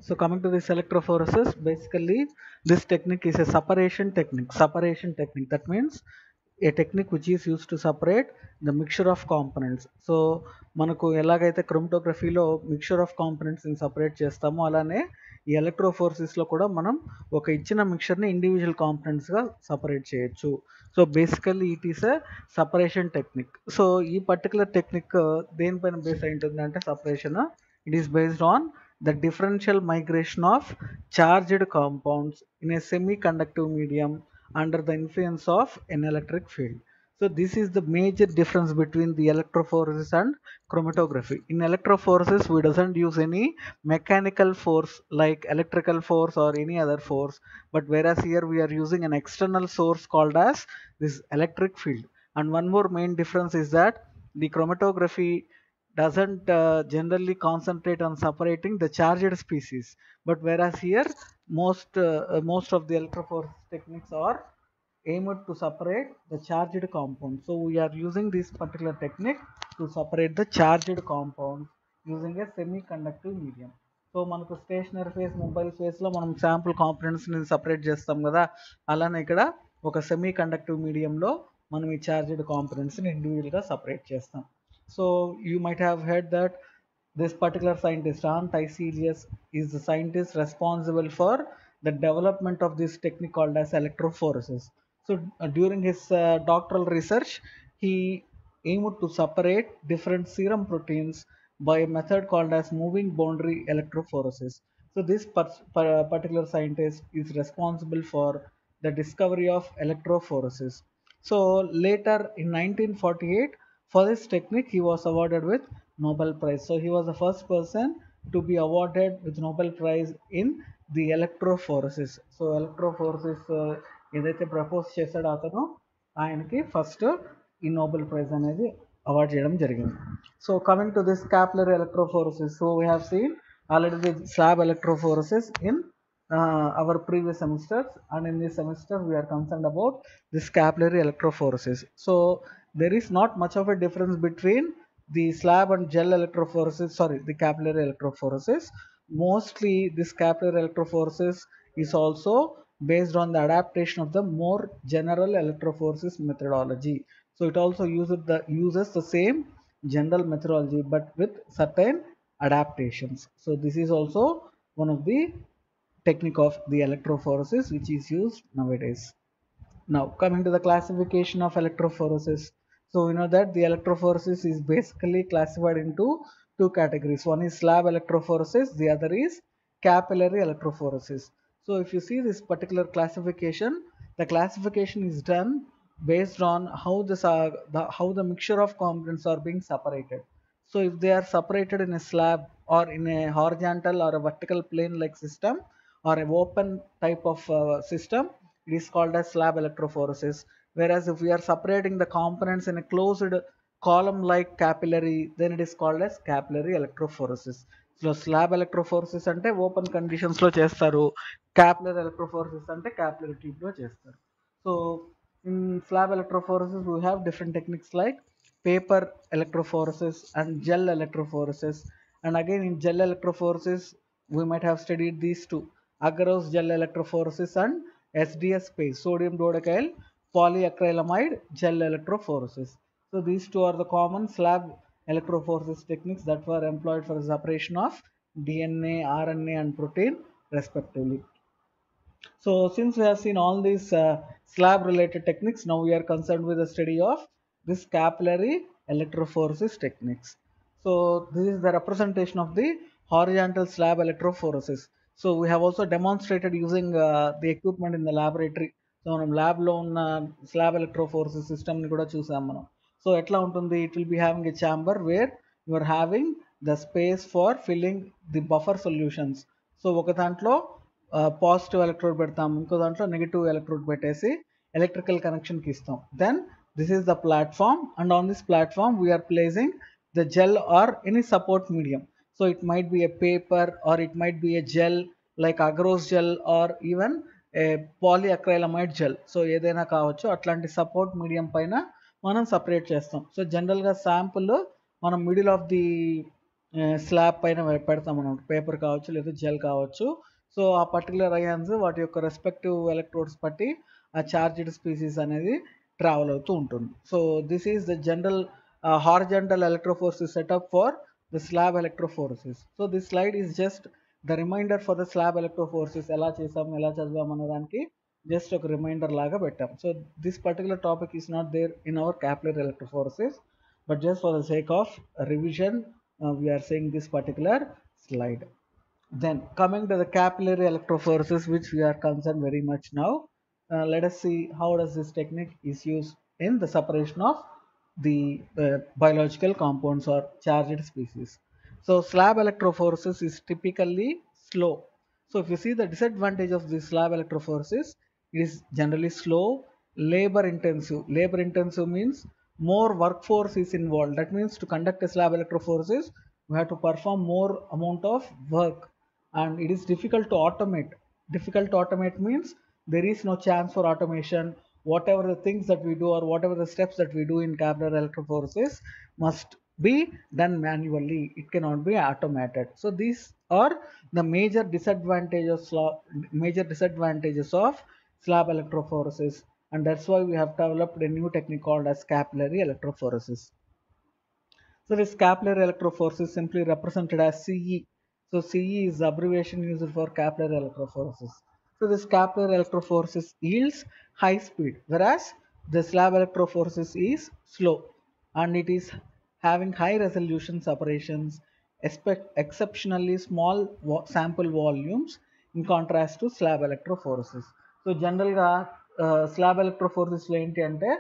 So coming to this electrophoresis, basically this technique is a separation technique. Separation technique, that means a technique which is used to separate the mixture of components. So మనకు ఎలాగైతే క్రోమటోగ్రఫీలో mixture of కాంపోనెంట్స్ని separate చేస్తామో అలానే ఈ ఎలక్ట్రోఫోర్సిస్లో కూడా మనం ఒక ఇచ్చిన మిక్చర్ని individual కాంపోనెంట్స్గా separate చేయొచ్చు. So basically it is a separation technique. So ఈ పర్టికులర్ టెక్నిక్ దేనిపైన బేస్ అయి ఉంటుంది అంటే separation, it is based on the differential migration of charged compounds in a semiconductive medium under the influence of an electric field. So this is the major difference between the electrophoresis and chromatography. In electrophoresis we doesn't use any mechanical force like electrical force or any other force, but whereas here we are using an external source called as this electric field. And one more main difference is that the chromatography doesn't generally concentrate on separating the charged species, but whereas here most of the electrophoresis techniques are aimed to separate the charged compound. So we are using this particular technique to separate the charged compound using a semiconductive medium. So మనకు stationary phase, mobile ఫేస్లో మనం sample కాంపోనెంట్స్ని separate చేస్తాం కదా, అలానే ఇక్కడ ఒక semi conductive మీడియంలో మనం ఈ చార్జ్డ్ కాంపోనెంట్స్ని ఇండివిజువల్గా సపరేట్ చేస్తాం. So you might have heard that this particular scientist, Ant Iselius, is the scientist responsible for the development of this technique called as electrophoresis. So during his doctoral research, he aimed to separate different serum proteins by a method called as moving boundary electrophoresis. So this particular scientist is responsible for the discovery of electrophoresis. So later in 1948, for this technique he was awarded with Nobel Prize. So he was the first person to be awarded with Nobel Prize in the electrophoresis. So electrophoresis ఏదైతే propose చేశాడో అతను ఆయనకి first ఈ Nobel prize అనేది award చేయడం జరిగింది. So coming to this capillary electrophoresis, so we have seen already the slab electrophoresis in our previous semesters, and in this semester we are concerned about this capillary electrophoresis. So there is not much of a difference between the slab and gel electrophoresis, the capillary electrophoresis. Mostly this capillary electrophoresis is also based on the adaptation of the more general electrophoresis methodology. So it also uses the same general methodology but with certain adaptations. So this is also one of the technique of the electrophoresis which is used nowadays. Now coming to the classification of electrophoresis, so we know that the electrophoresis is basically classified into two categories. One is slab electrophoresis, the other is capillary electrophoresis. So if you see this particular classification, the classification is done based on how the mixture of components are being separated. So if they are separated in a slab or in a horizontal or a vertical plane like system or an open type of system, it is called as slab electrophoresis. Whereas if we are separating the components in a closed column like capillary, then it is called as capillary electrophoresis. So slab electrophoresis ante open conditions lo chestaru, capillary electrophoresis ante capillary tube lo chestaru. So in slab electrophoresis we have different techniques like paper electrophoresis and gel electrophoresis. And again in gel electrophoresis we might have studied these two, agarose gel electrophoresis and SDS phase, sodium dodecyl polyacrylamide gel electrophoresis. So these two are the common slab electrophoresis techniques that were employed for the separation of DNA, RNA and protein respectively. So since we have seen all these slab related techniques, now we are concerned with the study of this capillary electrophoresis techniques. So this is the representation of the horizontal slab electrophoresis. So we have also demonstrated using the equipment in the laboratory. So మనం ల్యాబ్లో ఉన్న slab electrophoresis సిస్టమ్ని కూడా చూసాం మనం. So ఎట్లా ఉంటుంది, it will be having a chamber where you are having the space for filling the buffer solutions. So ఒక దాంట్లో పాజిటివ్ ఎలక్ట్రోడ్ పెడతాం, ఇంకో దాంట్లో నెగిటివ్ ఎలక్ట్రోడ్ పెట్టేసి ఎలక్ట్రికల్ కనెక్షన్కి ఇస్తాం. Then this is the platform, and on this platform we are placing the gel or any support medium. So it might be a paper or it might be a gel like agarose gel or even a polyacrylamide gel. So ఏదైనా కావచ్చు, అట్లాంటి support medium పైన మనం separate చేస్తాం. So జనరల్గా sample మనం middle of the slab పైన పెడతాం అనమాట, పేపర్ కావచ్చు లేదా జెల్ కావచ్చు. సో ఆ పర్టికులర్ అయాన్స్ వాటి యొక్క రెస్పెక్టివ్ ఎలక్ట్రోడ్స్ బట్టి ఆ చార్జ్డ్ స్పీసీస్ అనేది ట్రావెల్ అవుతూ ఉంటుంది. So this is the general horizontal electrophoresis setup for the slab electrophoresis. So this slide is just the reminder for the slab electrophoresis. ఎలా చేసాం, ఎలా చదివాం అనే దానికి జస్ట్ ఒక రిమైండర్ లాగా పెట్టాం. So this particular topic is not there in our capillary electrophoresis, but just for the sake of revision, we are saying this particular slide. Then coming to the capillary electrophoresis, which we are concerned very much now, let us see how does this technique is used in the separation of the biological compounds or charged species. So slab electrophoresis is typically slow. So if you see the disadvantage of this slab electrophoresis, it is generally slow, labor intensive. Labor intensive means more workforce is involved. That means to conduct a slab electrophoresis, we have to perform more amount of work, and it is difficult to automate. Difficult to automate means there is no chance for automation. Whatever the things that we do or whatever the steps that we do in capillary electrophoresis must be done manually. It cannot be automated. So these are the major disadvantages of slab electrophoresis, and that's why we have developed a new technique called as capillary electrophoresis. So this capillary electrophoresis simply represented as CE. So CE is the abbreviation used for capillary electrophoresis. So this capillary electrophoresis yields high speed, whereas the slab electrophoresis is slow, and it is having high resolution separations, exceptionally small sample volumes in contrast to slab electrophoresis. So జనరల్గా slab ఎలక్ట్రోఫోర్సిస్లో ఏంటి అంటే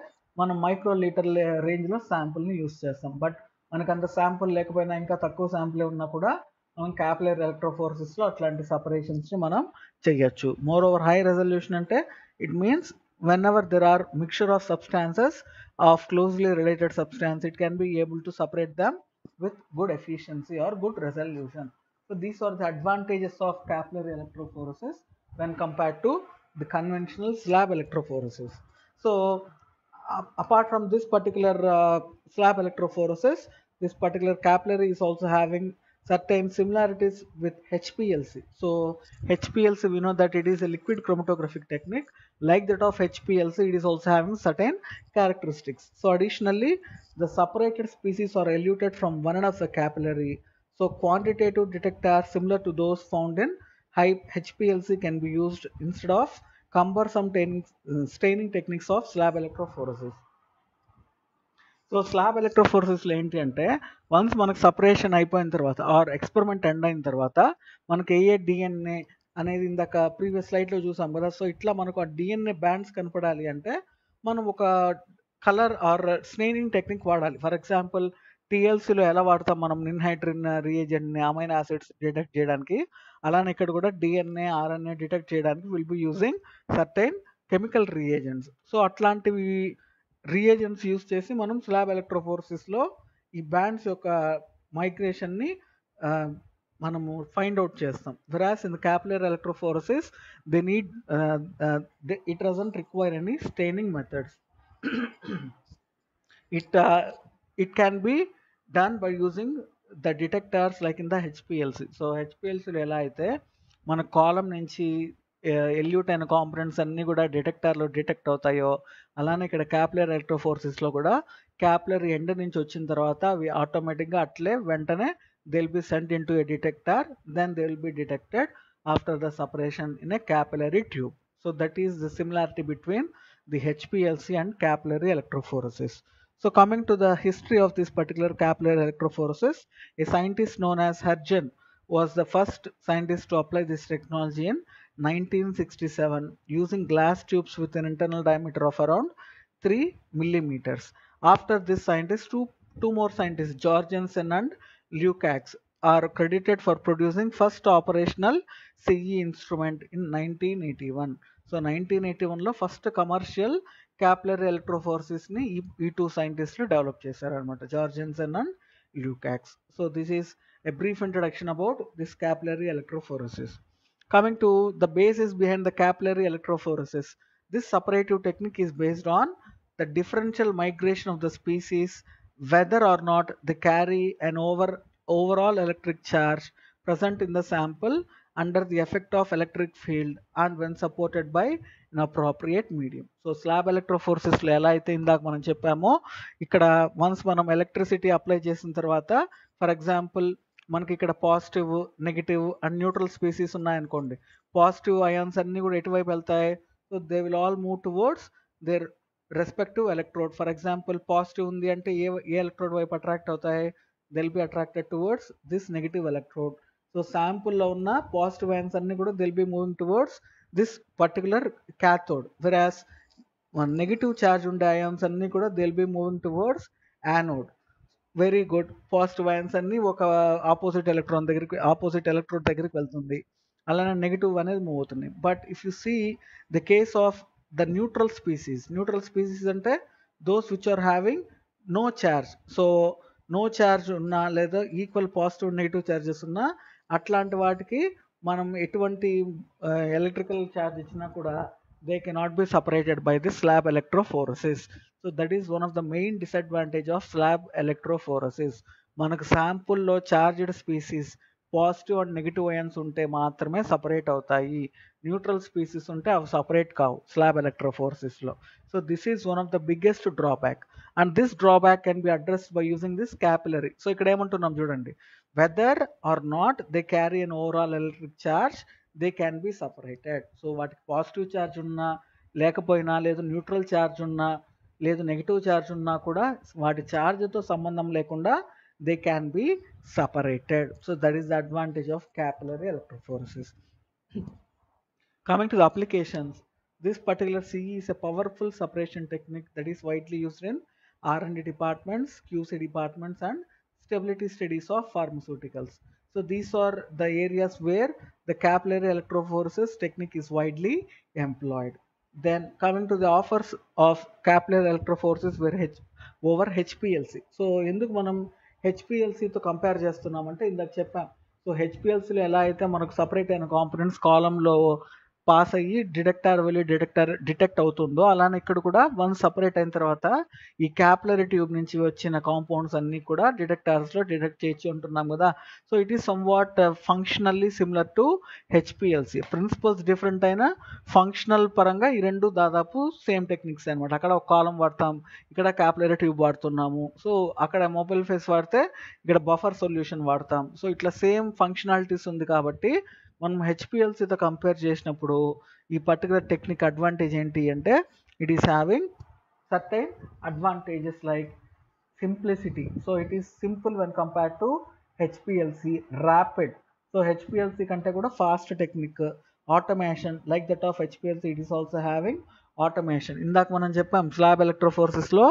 మనం micro litre రేంజ్లో శాంపుల్ని use చేస్తాం. But మనకు అంత sample లేకపోయినా, ఇంకా తక్కువ శాంపుల్ ఉన్నా కూడా మనం క్యాపిలరీ ఎలక్ట్రోఫోర్సిస్లో అట్లాంటి సపరేషన్స్ని మనం చేయొచ్చు. మోర్ ఓవర్ హై రెజల్యూషన్ అంటే it means whenever there are mixture of substances of closely related substance, it can be able to separate them with good efficiency or good resolution. So these are the advantages of capillary electrophoresis when compared to the conventional slab electrophoresis. So apart from this particular slab electrophoresis, this particular capillary is also having certain similarities with HPLC. So HPLC, we know that it is a liquid chromatographic technique. Like that of HPLC, it is also having certain characteristics. So additionally, the separated species are eluted from one end of the capillary. So quantitative detectors similar to those found in high HPLC can be used instead of cumbersome staining techniques of slab electrophoresis. So slab ఎలక్ట్రోఫోర్సిస్లో ఏంటి అంటే once మనకు separation అయిపోయిన తర్వాత are experiment end అయిన తర్వాత మనకు ఏ DNA అనేది ఇందాక ప్రీవియస్ స్లైడ్లో చూసాం కదా. సో ఇట్లా మనకు ఆ డిఎన్ఏ బ్యాండ్స్ కనపడాలి అంటే మనం ఒక కలర్ ఆర్ స్టెయినింగ్ టెక్నిక్ వాడాలి. ఫర్ ఎగ్జాంపుల్ టీఎల్సీలో ఎలా వాడతాం మనం నిన్హైడ్రిన్ రియేజెంట్ని అమైనో యాసిడ్స్ డిటెక్ట్ చేయడానికి, అలానే ఇక్కడ కూడా డిఎన్ఏ ఆర్ఎన్ఏ డిటెక్ట్ చేయడానికి will be using certain chemical reagents. So అట్లాంటివి రియేజెంట్స్ యూస్ చేసి మనం స్లాబ్ ఎలక్ట్రోఫోర్సిస్లో ఈ బ్యాండ్స్ యొక్క మైగ్రేషన్ని మనము ఫైండ్ అవుట్ చేస్తాం. Whereas in the capillary electrophoresis they need it doesn't require any staining methods. it can be done by using the detectors like in the HPLC. So హెచ్పిఎల్సీలో ఎలా అయితే మన కాలం నుంచి ఎల్యూట్ అయిన కాంపనెంట్స్ అన్నీ కూడా డిటెక్టర్లో డిటెక్ట్ అవుతాయో, అలానే ఇక్కడ క్యాపిలరీ ఎలక్ట్రోఫోర్సిస్లో కూడా క్యాపిలరీ ఎండ్ నుంచి వచ్చిన తర్వాత అవి ఆటోమేటిక్గా అట్లే వెంటనే they will be sent into a detector, then they will be detected after the separation in a capillary tube. So that is the similarity between the HPLC and capillary electrophoresis. So coming to the history of this particular capillary electrophoresis, a scientist known as Hergen was the first scientist to apply this technology in 1967 using glass tubes with an internal diameter of around 3 millimeters. After this scientist, two more scientists, Jorgensen and Lukács, are credited for producing first operational CE instrument in 1981. So 1981లో first commercial capillary ఎలక్ట్రోఫోర్సిస్ని ఈ two సైంటిస్టులు develop చేశారనమాట, Jorgenson and Lukacs. So this is a brief introduction about this capillary electrophoresis. Coming to the basis behind the capillary electrophoresis, this separative technique is based on the differential migration of the species, whether or not they carry an overall electric charge present in the sample under the effect of electric field and when supported by an appropriate medium. So slab ఎలక్ట్రోఫోర్సెస్లో ఎలా అయితే ఇందాక మనం చెప్పామో ఇక్కడ once మనం electricity apply చేసిన తర్వాత ఫర్ ఎగ్జాంపుల్ మనకి ఇక్కడ positive negative and neutral species ఉన్నాయనుకోండి, పాజిటివ్ అయాన్స్ అన్నీ కూడా ఎటువైపు వెళ్తాయి? So they will all move towards their respective electrode. For example positive ఉంది అంటే ఏ ఎలక్ట్రోడ్ వైపు అట్రాక్ట్ అవుతాయి? they'll be attracted towards this negative electrode. So sample లో ఉన్న positive ions అన్ని కూడా they'll be moving towards this particular cathode, whereas negative charge ఉండే ions అన్ని కూడా they'll be moving towards anode. Very good. Positive ions అన్ని ఒక opposite electrode దగ్గరికి వెళ్తుంది, అలానే నెగిటివ్ అనేది మూవ్ అవుతుంది. But if you see the case of the neutral species అంటే those which are having no charge. So no charge ఉన్నా లేదా ఈక్వల్ పాజిటివ్ నెగిటివ్ చార్జెస్ ఉన్నా అట్లాంటి వాటికి మనం ఎటువంటి ఎలక్ట్రికల్ ఛార్జ్ ఇచ్చినా కూడా they cannot be separated by this slab electrophoresis. So that is one of the main disadvantage of slab electrophoresis. మనకు శాంపుల్లో charged species positive and negative ions ఉంటే మాత్రమే సపరేట్ అవుతాయి, న్యూట్రల్ స్పీసీస్ ఉంటే అవి సపరేట్ కావు స్లాబ్ ఎలక్ట్రోఫోర్సిస్లో. So this is one of the biggest drawback and this drawback can be addressed by using this capillary. So ఇక్కడ ఏమంటున్నాం చూడండి, whether or not they carry an overall electric charge they can be separated. So వాటికి positive charge ఉన్నా లేకపోయినా, లేదు neutral charge ఉన్నా లేదు negative charge ఉన్నా కూడా వాటి ఛార్జ్తో సంబంధం లేకుండా they can be separated. So that is the advantage of capillary electrophoresis. Coming to the applications, this particular CE is a powerful separation technique that is widely used in R&D departments, QC departments and stability studies of pharmaceuticals. So these are the areas where the capillary electrophoresis technique is widely employed. Then coming to the offers of capillary electrophoresis over HPLC. So ఎందుకు మనం హెచ్పిఎల్సితో compare చేస్తున్నామంటే ఇందాక చెప్పాం. So హెచ్పిఎల్సిలో ఎలా అయితే మనకు separate అయిన components కాలంలో పాస్ అయ్యి డిటెక్టర్ వెళ్ళి డిటెక్ట్ అవుతుందో, అలానే ఇక్కడ కూడా వన్ సపరేట్ అయిన తర్వాత ఈ క్యాపిలరీ ట్యూబ్ నుంచి వచ్చిన కాంపౌండ్స్ అన్నీ కూడా డిటెక్టర్స్లో డిటెక్ట్ చేయొచ్చు అంటున్నాం కదా. So it is somewhat functionally similar to HPLC. Principles different అయినా ఫంక్షనల్ పరంగా ఈ రెండు దాదాపు సేమ్ టెక్నిక్స్ అనమాట. అక్కడ ఒక కాలం వాడతాం, ఇక్కడ క్యాపిలరీ ట్యూబ్ వాడుతున్నాము. సో అక్కడ మొబైల్ ఫేస్ వాడితే ఇక్కడ బఫర్ సొల్యూషన్ వాడతాం. సో ఇట్లా సేమ్ ఫంక్షనాలిటీస్ ఉంది కాబట్టి మనం హెచ్పిఎల్సితో కంపేర్ చేసినప్పుడు ఈ పర్టికులర్ టెక్నిక్ అడ్వాంటేజ్ ఏంటి అంటే it is having certain advantages like simplicity. So it is simple when compared to HPLC, rapid. So HPLC కంటే కూడా fast technique. Automation like that of HPLC, it is also having automation. ఇందాక మనం చెప్పాం slab ఎలక్ట్రోఫోర్సిస్లో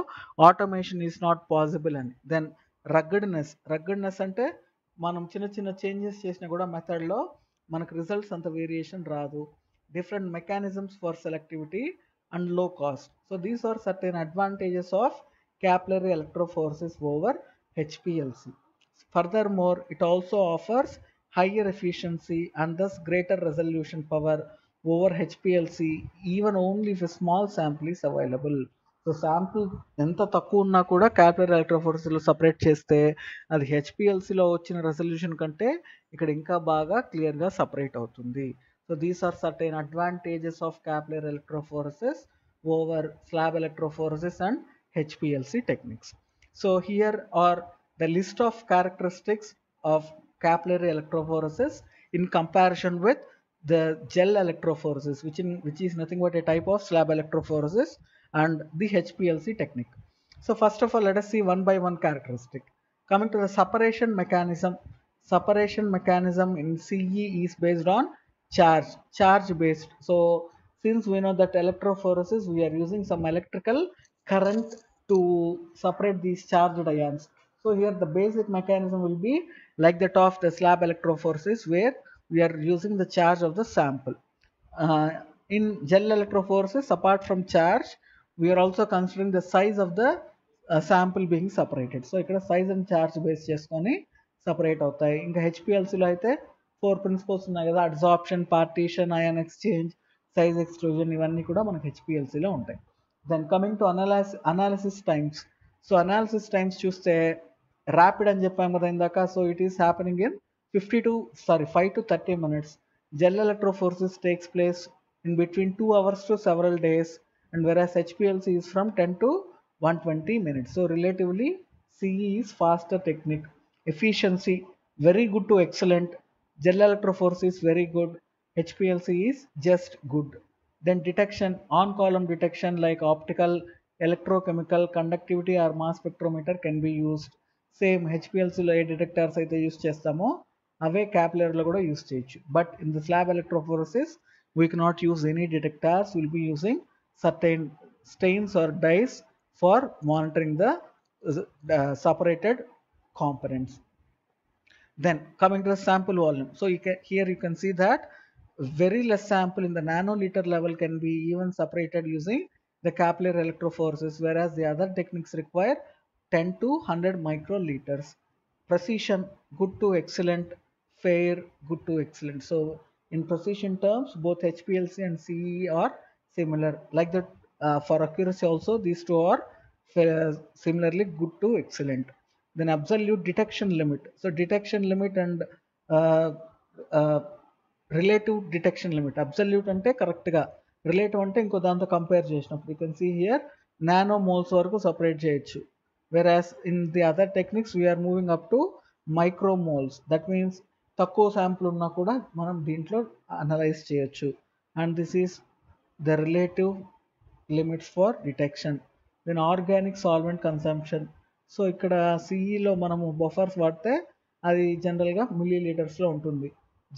automation is not possible అని. Then ruggedness అంటే మనం చిన్న చిన్న చేంజెస్ చేసినా కూడా మెథడ్లో మనకు రిజల్ట్స్ అంత వేరియేషన్ రాదు. Different mechanisms for selectivity and low cost. So these are certain advantages of capillary electrophoresis over HPLC. Furthermore, it also offers higher efficiency and thus greater resolution power over HPLC even only if a small sample is available. So sample ఎంత తక్కువ ఉన్నా కూడా capillary ఎలక్ట్రోఫోరెసిస్లో separate చేస్తే అది హెచ్పిఎల్సిలో వచ్చిన resolution కంటే ఇక్కడ ఇంకా బాగా క్లియర్గా సపరేట్ అవుతుంది. So these are certain advantages of capillary electrophoresis over slab electrophoresis and HPLC techniques. So here are the list of characteristics of capillary electrophoresis in comparison with the gel electrophoresis, which is nothing but a type of slab electrophoresis and the HPLC technique. So first of all, let us see one by one characteristic. Coming to the separation mechanism in CE is based on charge based. So since we know that electrophoresis, we are using some electrical current to separate these charged ions. So here the basic mechanism will be like that of the slab electrophoresis, where we are using the charge of the sample. In gel electrophoresis, apart from charge, we are also considering the size of the sample being separated. So ikkada size and charge base cheskoni separate avutayi. Inka HPLC lo aithe 4 principles unnai kada: adsorption, partition, ion exchange, size extrusion, ivanni kuda manaku HPLC lo untayi. Then coming to analysis times. So analysis times చూస్తే rapid అని చెప్పాం కదా ఇందాక. So it is happening in 5 to 30 minutes. Gel electrophoresis takes place in between 2 hours to several days, and whereas HPLC is from 10 to 120 minutes. So relatively CE is faster technique. Efficiency very good to excellent. Gel electrophoresis very good. HPLC is just good. Then detection, on column detection like optical, electrochemical, conductivity or mass spectrometer can be used. Same హెచ్పిఎల్సీలో ఏ detectors అయితే use చేస్తామో అవే క్యాపిలరీలో కూడా use చేయొచ్చు. But in the slab electrophoresis we cannot use any detectors, will be using certain stains or dyes for monitoring the separated components. Then coming to the sample volume, so here you can see that very less sample in the nanoliter level can be even separated using the capillary electrophoresis, whereas the other techniques require 10 to 100 microliters. Precision good to excellent, fair good to excellent. So in precision terms both HPLC and CE are similar. Like that, for accuracy also these two are similarly good to excellent. Then absolute detection limit. So detection limit and uh, relative detection limit. Absolute అంటే కరెక్ట్గా, relative అంటే ఇంకో దాంతో compare చేసినప్పుడు you can see here nano moles వరకు సపరేట్ చేయొచ్చు. Whereas in the other techniques we are moving up to micro moles. That means తక్కువ శాంపుల్ ఉన్నా కూడా మనం దీంట్లో అనలైజ్ చేయొచ్చు. And this is the relative limits for detection. Then organic solvent consumption. So ఇక్కడ సిఈలో మనము బఫర్స్ వాడితే అది జనరల్గా మిల్లీ లీటర్స్లో ఉంటుంది.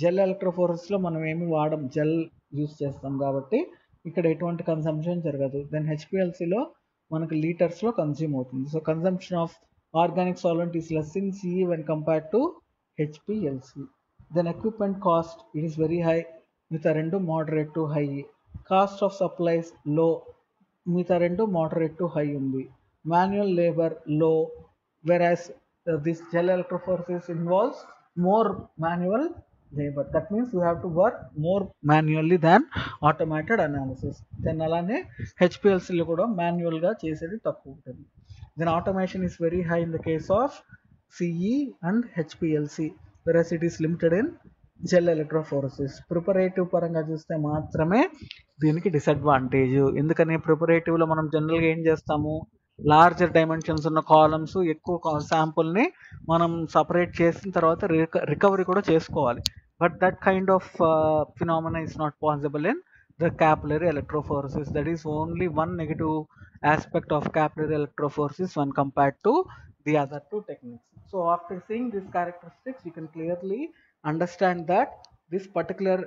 జెల్ ఎలక్ట్రోఫోరస్లో మనం ఏమి వాడం, జెల్ యూస్ చేస్తాం కాబట్టి ఇక్కడ ఎటువంటి కన్సంప్షన్ జరగదు. దెన్ హెచ్పిఎల్సిలో మనకు లీటర్స్లో కన్జ్యూమ్ అవుతుంది. So consumption of organic solvent is less in CE when compared to HPLC. Then equipment cost it is very high, మిగతా రెండు moderate to high. Cost of supplies low, మిగతా రెండు మోడరేట్ టు హై ఉంది. Manual labour low, whereas this gel electrophoresis involves more manual labor. That means we have to work more manually than automated analysis. Then అలానే హెచ్పిఎల్సీలో కూడా మాన్యువల్గా చేసేది తక్కువ ఉంటుంది. Then automation is very high in the case of CE and HPLC, versus it is limited in gel electrophoresis. Preparative పరంగా చూస్తే మాత్రమే దీనికి డిసడ్వాంటేజ్. ఎందుకని ప్రిపరేటివ్లో మనం జనరల్గా ఏం చేస్తాము, లార్జర్ డైమెన్షన్స్ ఉన్న కాలమ్స్, ఎక్కువ శాంపుల్ని మనం సపరేట్ చేసిన తర్వాత రికవరీ కూడా చేసుకోవాలి. But that kind of phenomena is not possible in the capillary electrophoresis. That is only one negative aspect of capillary electrophoresis when compared to the other two techniques. So after seeing these characteristics, you can clearly understand that this particular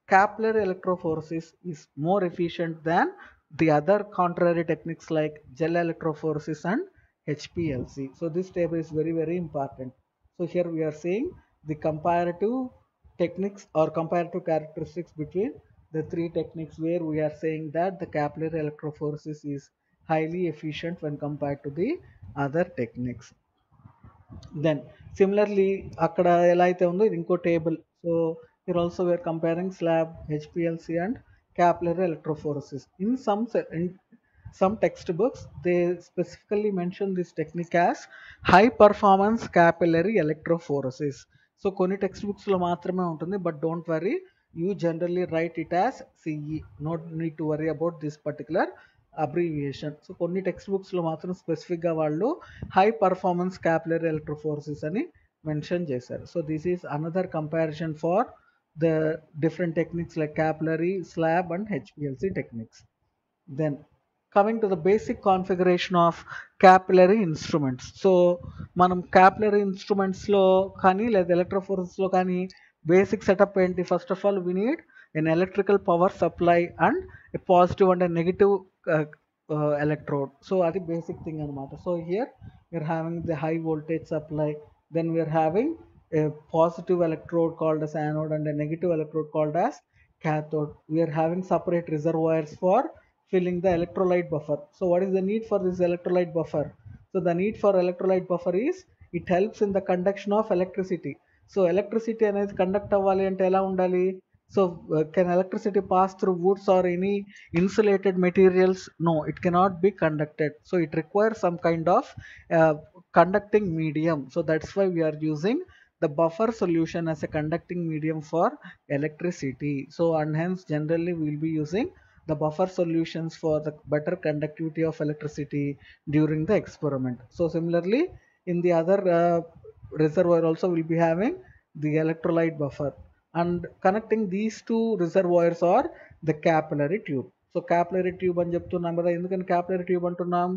capillary electrophoresis is more efficient than the other contrary techniques like gel electrophoresis and HPLC. So this table is very, very important. So here we are seeing the comparative techniques or comparative characteristics between the three techniques, where we are saying that the capillary electrophoresis is highly efficient when compared to the other techniques. Then similarly akkada ela aithe undo idi inko table. So here also we are comparing slab, HPLC and capillary electrophoresis. In some textbooks they specifically mention this technique as high performance capillary electrophoresis. So కొన్ని text బుక్స్లో మాత్రమే ఉంటుంది, but don't worry, you generally write it as CE. No need to worry about this particular abbreviation. So కొన్ని text బుక్స్లో మాత్రం స్పెసిఫిక్గా వాళ్ళు high performance capillary electrophoresis అని మెన్షన్ చేశారు. So this is another comparison for the different techniques like capillary, slab and HPLC techniques. Then coming to the basic configuration of capillary instruments. So మనం capillary instruments లో కానీ లేదా electrophoresis లో కానీ basic setup ఏంటి? First of all we need an electrical power supply and a positive and a negative electrode. So అది basic thing అనమాట. So here we are having the high voltage supply, then we are having a positive electrode called as anode and a negative electrode called as cathode. We are having separate reservoirs for filling the electrolyte buffer. So what is the need for this electrolyte buffer? So the need for electrolyte buffer is it helps in the conduction of electricity. So electricity అనేది conduct అవ్వాలి అంటే ఎలా ఉండాలి? So can electricity pass through woods or any insulated materials? No, it cannot be conducted. So it requires some kind of conducting medium. So that's why we are using the buffer solution as a conducting medium for electricity. So and hence generally we will be using the buffer solutions for the better conductivity of electricity during the experiment. So similarly in the other reservoir also will be having the electrolyte buffer, and connecting these two reservoirs are the capillary tube. So capillary tube అని చెప్తున్నాం కదా, ఎందుకని capillary tube అంటున్నాం?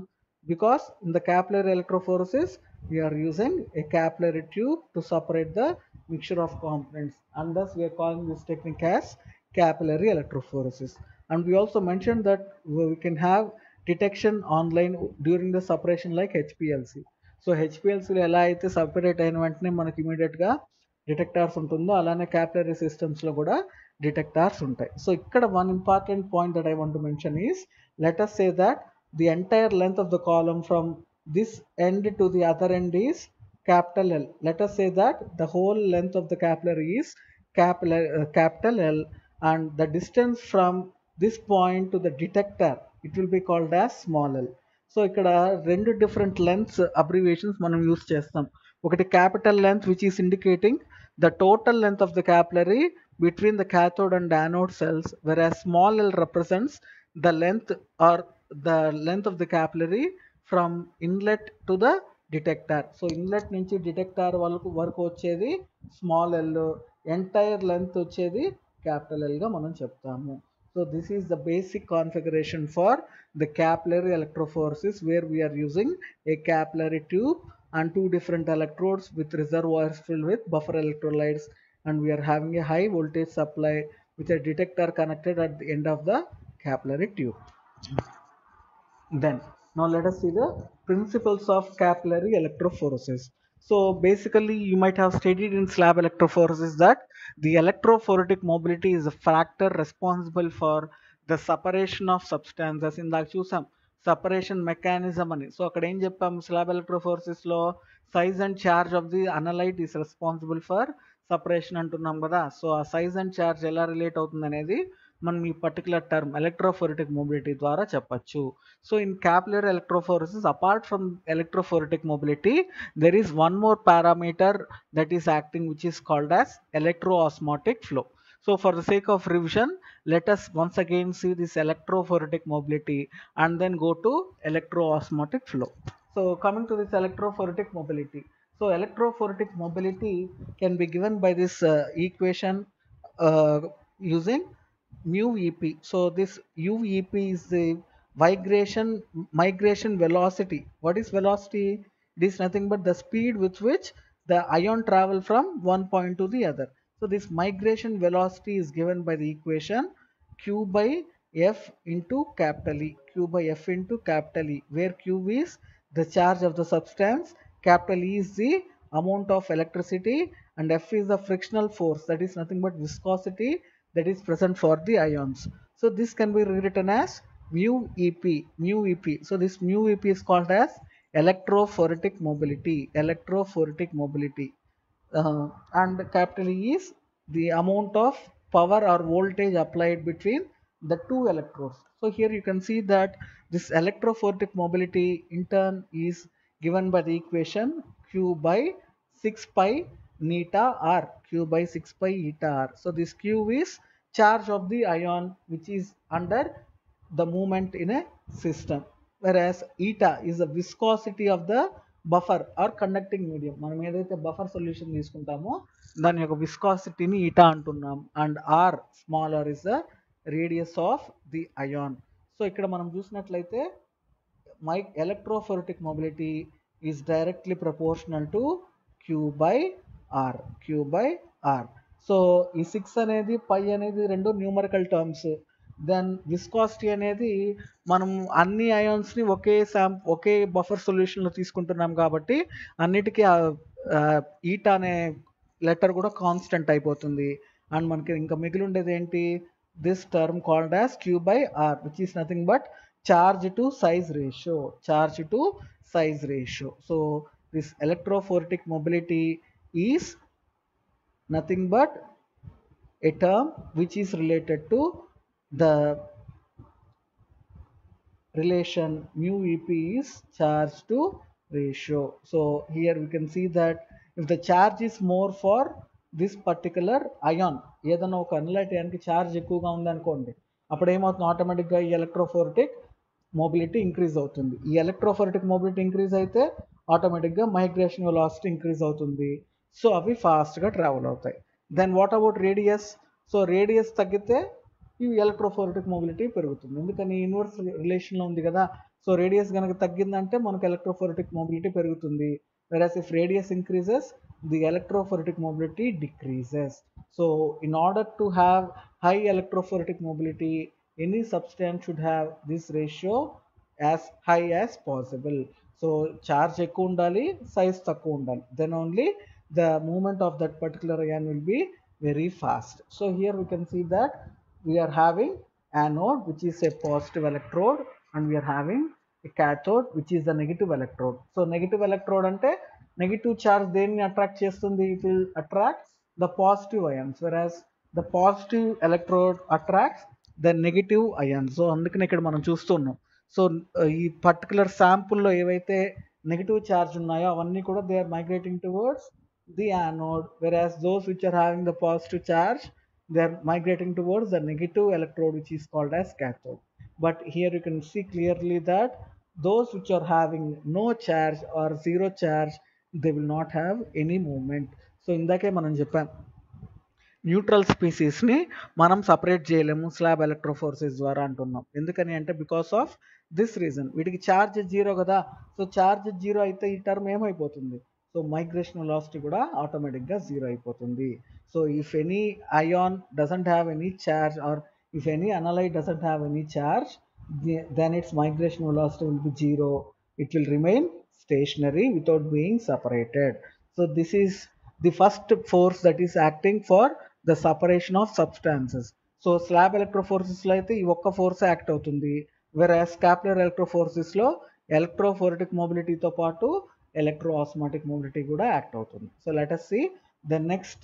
Because in the capillary electrophoresis we are using a capillary tube to separate the mixture of components, and thus we are calling this technique as capillary electrophoresis. And we also mentioned that we can have detection online during the separation like HPLC. So హెచ్పిఎల్సీలో ఎలా అయితే separate అయిన వెంటనే మనకి ఇమీడియట్గా డిటెక్టార్స్ ఉంటుందో అలానే capillary సిస్టమ్స్లో కూడా డిటెక్టార్స్ ఉంటాయి. సో ఇక్కడ one important point that I want to mention is, let us say that the entire length of the column from this end to the other end is capital L. Let us say that the whole length of the capillary is capital L, and the distance from this point to the detector, it will be called as small l. So ఇక్కడ రెండు different lengths abbreviations మనం use చేస్తాం. ఒకటి capital length which is indicating the total length of the capillary between the cathode and anode cells, whereas small l represents the length or the length of the capillary from inlet to the detector. So inlet నుంచి detector వరకు వచ్చేది small L, entire length వచ్చేది capital ఎల్గా మనం చెప్తాము. So this is the basic configuration for the capillary electrophoresis, where we are using a capillary tube and two different electrodes with reservoirs filled with buffer electrolytes, and we are having a high voltage supply with a detector connected at the end of the capillary tube. Then now let us see the principles of capillary electrophoresis. So basically you might have studied in slab electrophoresis that the electrophoretic mobility is a factor responsible for the separation of substances. ఇందాక చూసాం separation mechanism అని. So అక్కడ ఏం చెప్పాం, slab electrophoresis లో size and charge of the analyte is responsible for separation అంటున్నాం కదా. So ఆ సైజ్ అండ్ ఛార్జ్ ఎలా రిలేట్ అవుతుంది అనేది మనం ఈ పర్టికులర్ టర్మ్ ఎలక్ట్రోఫోరెటిక్ మొబిలిటీ ద్వారా చెప్పచ్చు. So in capillary electrophoresis, apart from electrophoretic mobility, there is one more parameter that is acting, which is called as electroosmotic flow. So for the sake of revision, let us once again see this electrophoretic mobility and then go to electroosmotic flow. So coming to this electrophoretic mobility, so electrophoretic mobility can be given by this equation using mu EP. So this u EP is the migration velocity. What is velocity? It is nothing but the speed with which the ion travel from one point to the other. So this migration velocity is given by the equation q by f into capital E, q by f into capital E, where q is the charge of the substance, capital E is the amount of electricity, and f is the frictional force, that is nothing but viscosity that is present for the ions. So this can be rewritten as mu EP, mu EP. So this mu EP is called as electrophoretic mobility, electrophoretic mobility. And capital E is the amount of power or voltage applied between the two electrodes. So here you can see that this electrophoretic mobility in turn is given by the equation q by 6 pi neta r, q by 6 pi eta r. So this q is charge of the ion which is under the movement in a system, whereas eta is the viscosity of the buffer or conducting medium. మనం ఏదైతే buffer solution తీసుకుంటామో దాని యొక్క విస్కాసిటీని eta అంటున్నాం, and r small r is the radius of the ion. So ఇక్కడ మనం చూసినట్లయితే electrophoretic mobility is directly proportional to q by r, q by r. So ఈ 6 అనేది పై అనేది రెండు న్యూమరికల్ టర్మ్స్. దెన్ విస్కాసిటీ అనేది మనం అన్ని అయాన్స్ని ఒకే బఫర్ సొల్యూషన్లో తీసుకుంటున్నాం కాబట్టి అన్నిటికీ ఈటా అనే లెటర్ కూడా కాన్స్టెంట్ అయిపోతుంది. అండ్ మనకి ఇంకా మిగిలి ఉండేది ఏంటి, this term called as q by r, which is nothing but charge to size ratio, charge to size ratio. So this electrophoretic mobility is nothing but a term which is related to the relation mu EP is charge to ratio. So here we can see that if the charge is more for this particular ion, ఏదైనా ఒక అనలైట్ అయాన్కి charge ఎక్కువగా ఉందనుకోండి, అప్పుడు ఏమవుతుంది, ఆటోమేటిక్గా ఈ ఎలక్ట్రోఫోరెటిక్ mobility increase అవుతుంది. ఈ ఎలక్ట్రోఫోరెటిక్ మొబిలిటీ ఇంక్రీజ్ అయితే ఆటోమేటిక్గా మైగ్రేషన్ వెలాసిటీ ఇంక్రీజ్ అవుతుంది. సో అవి ఫాస్ట్గా ట్రావెల్ అవుతాయి. Then what about radius? So radius తగ్గితే ఈ ఎలక్ట్రోఫోరెటిక్ మొబిలిటీ పెరుగుతుంది. ఎందుకని ఇన్వర్స్ రిలేషన్లో ఉంది కదా. సో రేడియస్ కనుక తగ్గిందంటే మనకు ఎలక్ట్రోఫోరెటిక్ మొబిలిటీ పెరుగుతుంది. whereas if radius increases, the electrophoretic mobility decreases. So in order to have high electrophoretic mobility, any substance should have this ratio as high as possible. So charge ఎక్కువ ఉండాలి, size తక్కువ ఉండాలి, then only the movement of that particular ion will be very fast. So here we can see that we are having anode which is a positive electrode and we are having a cathode which is the negative electrode. So negative electrode ante negative charge దేన్ని attract చేస్తుంది? it will attract the positive ions, whereas the positive electrode attracts the negative ions. So అందుకని ఇక్కడ మనం చూస్తున్నాం. So ఈ particular శాంపుల్లో ఏవైతే negative charge ఉన్నాయో అవన్నీ కూడా they are migrating towards the anode, whereas those which are having the positive charge they are migrating towards the negative electrode which is called as cathode. But here you can see clearly that those which are having no charge or zero charge, they will not have any movement. So ఇందాకే మనం చెప్పాం, neutral స్పీసీస్ని మనం separate చేయలేము slab ఎలక్ట్రోఫోర్సెస్ ద్వారా అంటున్నాం. ఎందుకని అంటే because of this reason, వీటికి ఛార్జ్ జీరో కదా. సో ఛార్జ్ జీరో అయితే ఈ టర్మ్ ఏమైపోతుంది? సో మైగ్రేషన్ వెలాసిటీ కూడా ఆటోమేటిక్గా జీరో అయిపోతుంది. So if any ion doesn't have any charge or if any analyte doesn't have any charge, then its migration velocity will be zero. It will remain stationary without being separated. So this is the first force that is acting for the separation of substances. So slab electrophoresis lo aithe ee okka force act avutundi, whereas capillary electrophoresis lo electrophoretic mobility tho paatu electroosmotic mobility kuda act avutundi. So let us see the next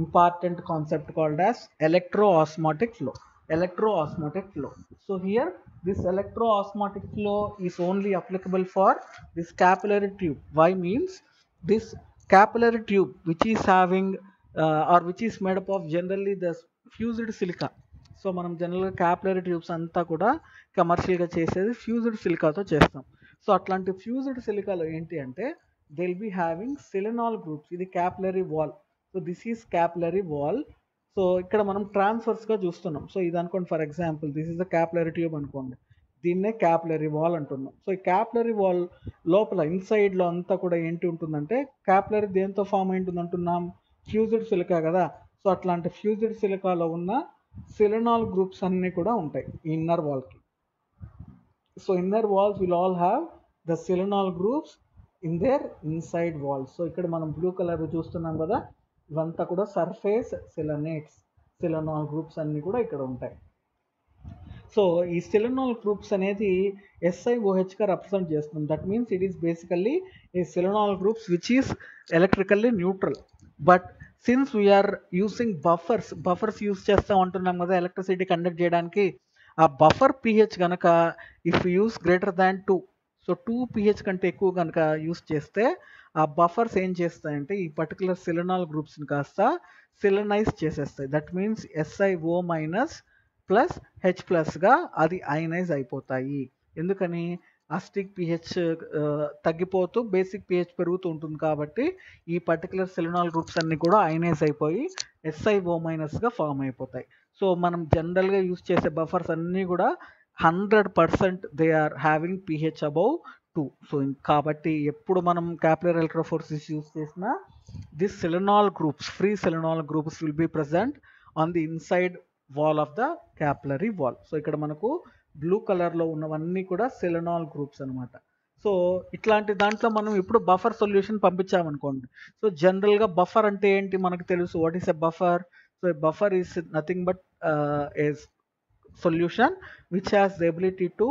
important concept called as electroosmotic flow. Electroosmotic flow. So here this electroosmotic flow is only applicable for this capillary tube. Why means this capillary tube which is having or which is made up of generally the fused silica. So మనం జనరల్గా capillary tubes అంతా కూడా కమర్షియల్గా చేసేది fused సిలికాతో చేస్తాం. So అట్లాంటి fused సిలికాలో ఏంటి అంటే they will be having silanol groups. ఇది capillary wall. So this is capillary wall. So ఇక్కడ మనం ట్రాన్స్ఫర్స్గా చూస్తున్నాం. సో ఇది అనుకోండి, for example this is the capillary tube అనుకోండి, దీన్నే క్యాపిలరీ వాల్ అంటున్నాం. సో ఈ క్యాపిలరీ వాల్ లోపల ఇన్సైడ్లో అంతా కూడా ఏంటి ఉంటుందంటే క్యాపిలరీ దేంతో ఫామ్ అయి ఉంటుంది అంటున్నాం? ఫ్యూజ్డ్ సిలికా కదా. సో అట్లాంటి ఫ్యూజ్డ్ సిలికాలో ఉన్న సిలినాల్ గ్రూప్స్ అన్నీ కూడా ఉంటాయి ఇన్నర్ వాల్కి. So inner walls will all have the silanol groups in their inside walls. So ఇక్కడ మనం బ్లూ కలర్ చూస్తున్నాం కదా, ఇవంతా కూడా సర్ఫేస్ సిలనేట్స్, సిలినాల్ గ్రూప్స్ అన్నీ కూడా ఇక్కడ ఉంటాయి. సో ఈ సిలినాల్ గ్రూప్స్ అనేది SiOHగా రిప్రజెంట్ చేస్తుంది. That means it is basically a silanol groups which is electrically neutral. But since we are using buffers use చేస్తాం అంటున్నాం కదా ఎలక్ట్రిసిటీ కండక్ట్ చేయడానికి, ఆ బఫర్ pH కనుక if use greater than 2, so 2 pH కంటే ఎక్కువ కనుక యూస్ చేస్తే ఆ బఫర్స్ ఏం చేస్తాయంటే ఈ పర్టికులర్ సిలినాల్ గ్రూప్స్ని కాస్త సిలినైజ్ చేసేస్తాయి. That means SiO plus H ప్లస్గా అది అయనైజ్ అయిపోతాయి. ఎందుకని అసిడిక్ pH తగ్గిపోతూ బేసిక్ pH పెరుగుతూ ఉంటుంది కాబట్టి ఈ పర్టికులర్ సిలినాల్ గ్రూప్స్ అన్నీ కూడా అయనైజ్ అయిపోయి SiO- ఫామ్ అయిపోతాయి. సో మనం జనరల్గా యూస్ చేసే బఫర్స్ అన్నీ కూడా 100% they are having pH above 2. So కాబట్టి ఎప్పుడు మనం క్యాపిలరీ ఎలక్ట్రోఫోర్సిస్ యూస్ చేసినా this silanol groups, free silanol groups will be present on the inside wall of the capillary wall. So ఇక్కడ మనకు బ్లూ కలర్లో ఉన్నవన్నీ కూడా సిలినాల్ గ్రూప్స్ అనమాట. సో ఇట్లాంటి దాంట్లో మనం ఇప్పుడు బఫర్ సొల్యూషన్ పంపించామనుకోండి. సో జనరల్గా బఫర్ అంటే ఏంటి మనకు తెలుసు. What is a buffer? So buffer is nothing but A solution which has the ability to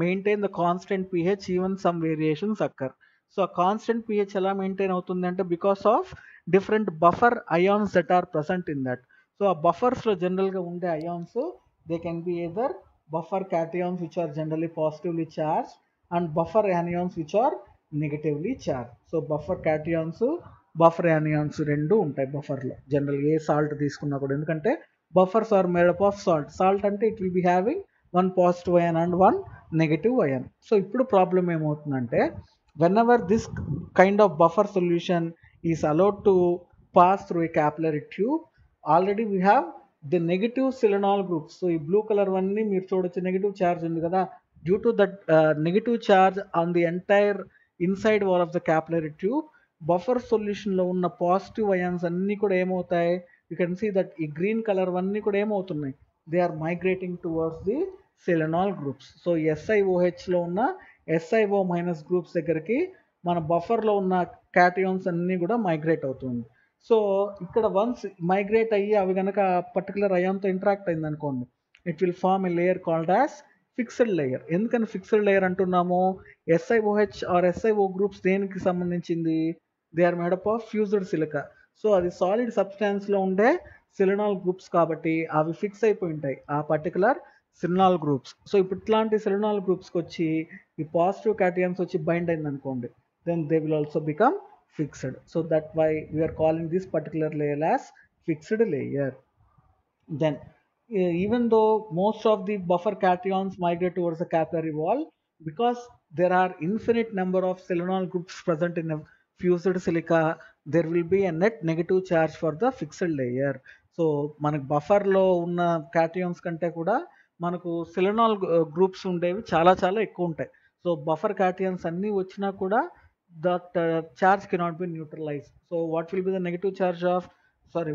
maintain the constant pH even some variations occur. So a constant pH ఎలా maintain అవుతుంది అంటే because of different buffer ions that are present in that. So ఆ బఫర్స్లో జనరల్గా ఉండే ions they can be either buffer cations which are generally positively charged and buffer anions which are negatively charged. So buffer cations buffer anions రెండు ఉంటాయి బఫర్లో general ఏ salt తీసుకున్నా కూడా. ఎందుకంటే buffers are made up of salt అంటే it will be having one positive ion and one negative ion. So ఇప్పుడు problem ఏమవుతుందంటే whenever this kind of buffer solution is allowed to pass through a capillary tube, already we have the negative selenol groups. So ఈ blue color అన్ని మీరు చూడొచ్చు negative charge ఉంది కదా. Due to that negative charge on the entire inside wall of the capillary tube, buffer సొల్యూషన్లో ఉన్న positive ions అన్నీ కూడా ఏమవుతాయి, యూ కెన్ సీ దట్ ఈ గ్రీన్ కలర్ అన్నీ కూడా ఏమవుతున్నాయి, they are migrating towards the silanol groups. So SiOHలో ఉన్న SiO మైనస్ గ్రూప్స్ దగ్గరికి మన బఫర్లో ఉన్న క్యాటయాన్స్ అన్నీ కూడా మైగ్రేట్ అవుతుంది. సో ఇక్కడ వన్స్ మైగ్రేట్ అయ్యి అవి కనుక పర్టికులర్ అయాన్తో ఇంటరాక్ట్ అయింది అనుకోండి, it will form a layer called as fixed layer. ఎందుకని ఫిక్స్డ్ లేయర్ అంటున్నాము, SiOH ఆర్ SiO గ్రూప్స్ దేనికి సంబంధించింది, they are made up of fused silica. So అది సాలిడ్ సబ్స్టాన్స్లో ఉండే సెలెనాల్ గ్రూప్స్ కాబట్టి అవి ఫిక్స్ అయిపోయి ఉంటాయి ఆ పర్టికులర్ సెలెనాల్ గ్రూప్స్. సో ఇప్పుడు ఇట్లాంటి సెలెనాల్ గ్రూప్స్కి వచ్చి ఈ పాజిటివ్ క్యాటయాన్స్ వచ్చి బైండ్ అయింది అనుకోండి, then they will also become fixed. So that's why we are calling this particular layer as fixed layer. Then even though most of the buffer cations migrate towards the capillary wall, because there are infinite number of selenol groups present in a fused silica, there will be a net negative charge for the fixed layer. So మనకు బఫర్లో ఉన్న cations కంటే కూడా మనకు సెలెనాల్ groups ఉండేవి చాలా చాలా ఎక్కువ ఉంటాయి. సో బఫర్ క్యాటయాన్స్ అన్నీ వచ్చినా కూడా that charge cannot be neutralized. So what will be the negative charge of,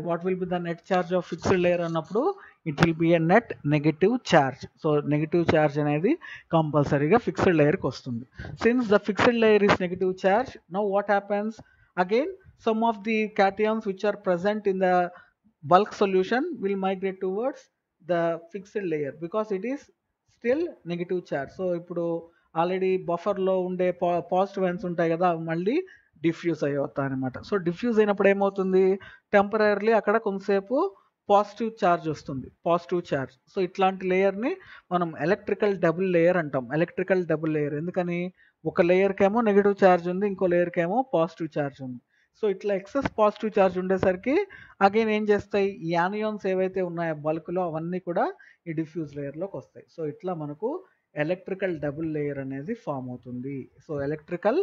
what will be the net charge of fixed layer అన్నప్పుడు it will be a net negative charge. So negative charge అనేది కంపల్సరీగా fixed లేయర్కి వస్తుంది. Since the fixed layer is negative charge, now what happens, again some of the cations which are present in the bulk solution will migrate towards the fixed layer because it is still negative charge. So ఇప్పుడు already బఫర్లో ఉండే positive ions ఉంటాయి కదా, అవి మళ్ళీ diffuse అయ్యవుతాయి అనమాట. So diffuse అయినప్పుడు ఏమవుతుంది, temporary అక్కడ కొంతసేపు పాజిటివ్ ఛార్జ్ వస్తుంది, పాజిటివ్ ఛార్జ్. సో ఇట్లాంటి లేయర్ని మనం ఎలక్ట్రికల్ డబుల్ లేయర్ అంటాం. ఎలక్ట్రికల్ డబుల్ లేయర్ ఎందుకని, ఒక లేయర్కేమో నెగిటివ్ ఛార్జ్ ఉంది, ఇంకో లేయర్కేమో పాజిటివ్ ఛార్జ్ ఉంది. సో ఇట్లా ఎక్సెస్ పాజిటివ్ ఛార్జ్ ఉండేసరికి అగైన్ ఏం చేస్తాయి, ఈ యానియాన్స్ ఏవైతే ఉన్నాయో బల్క్లో అవన్నీ కూడా ఈ డిఫ్యూజ్ లేయర్లోకి వస్తాయి. సో ఇట్లా మనకు ఎలక్ట్రికల్ డబుల్ లేయర్ అనేది ఫామ్ అవుతుంది. So electrical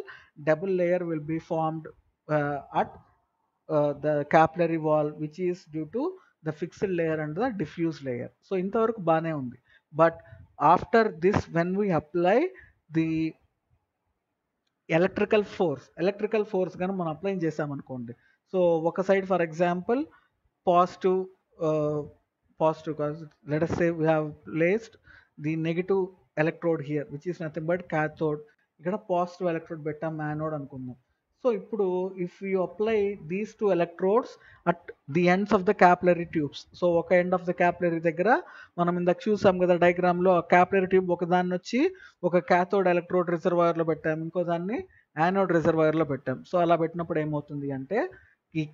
double layer will be formed at the capillary wall which is due to the fixed layer and the diffuse layer. So ఇంతవరకు బాగానే ఉంది. But after this when we apply the electrical force కానీ మనం apply చేసామనుకోండి, so ఒక side for example positive let us say we have placed the negative electrode here which is nothing but cathode, ఇక్కడ positive electrode పెట్టాం anode అనుకుందాం. So ఇప్పుడు if you apply these two electrodes at the ends of the capillary tubes, so ఒక end of the capillary దగ్గర మనం ఇందాక చూసాం కదా డయాగ్రామ్లో, ఆ క్యాపిలరీ ట్యూబ్ ఒక దాన్ని వచ్చి ఒక క్యాథోడ్ ఎలక్ట్రోడ్ రిజర్వాయర్లో పెట్టాం, ఇంకో దాన్ని యానోడ్ రిజర్వాయర్లో పెట్టాం. సో అలా పెట్టినప్పుడు ఏమవుతుంది అంటే, ఈ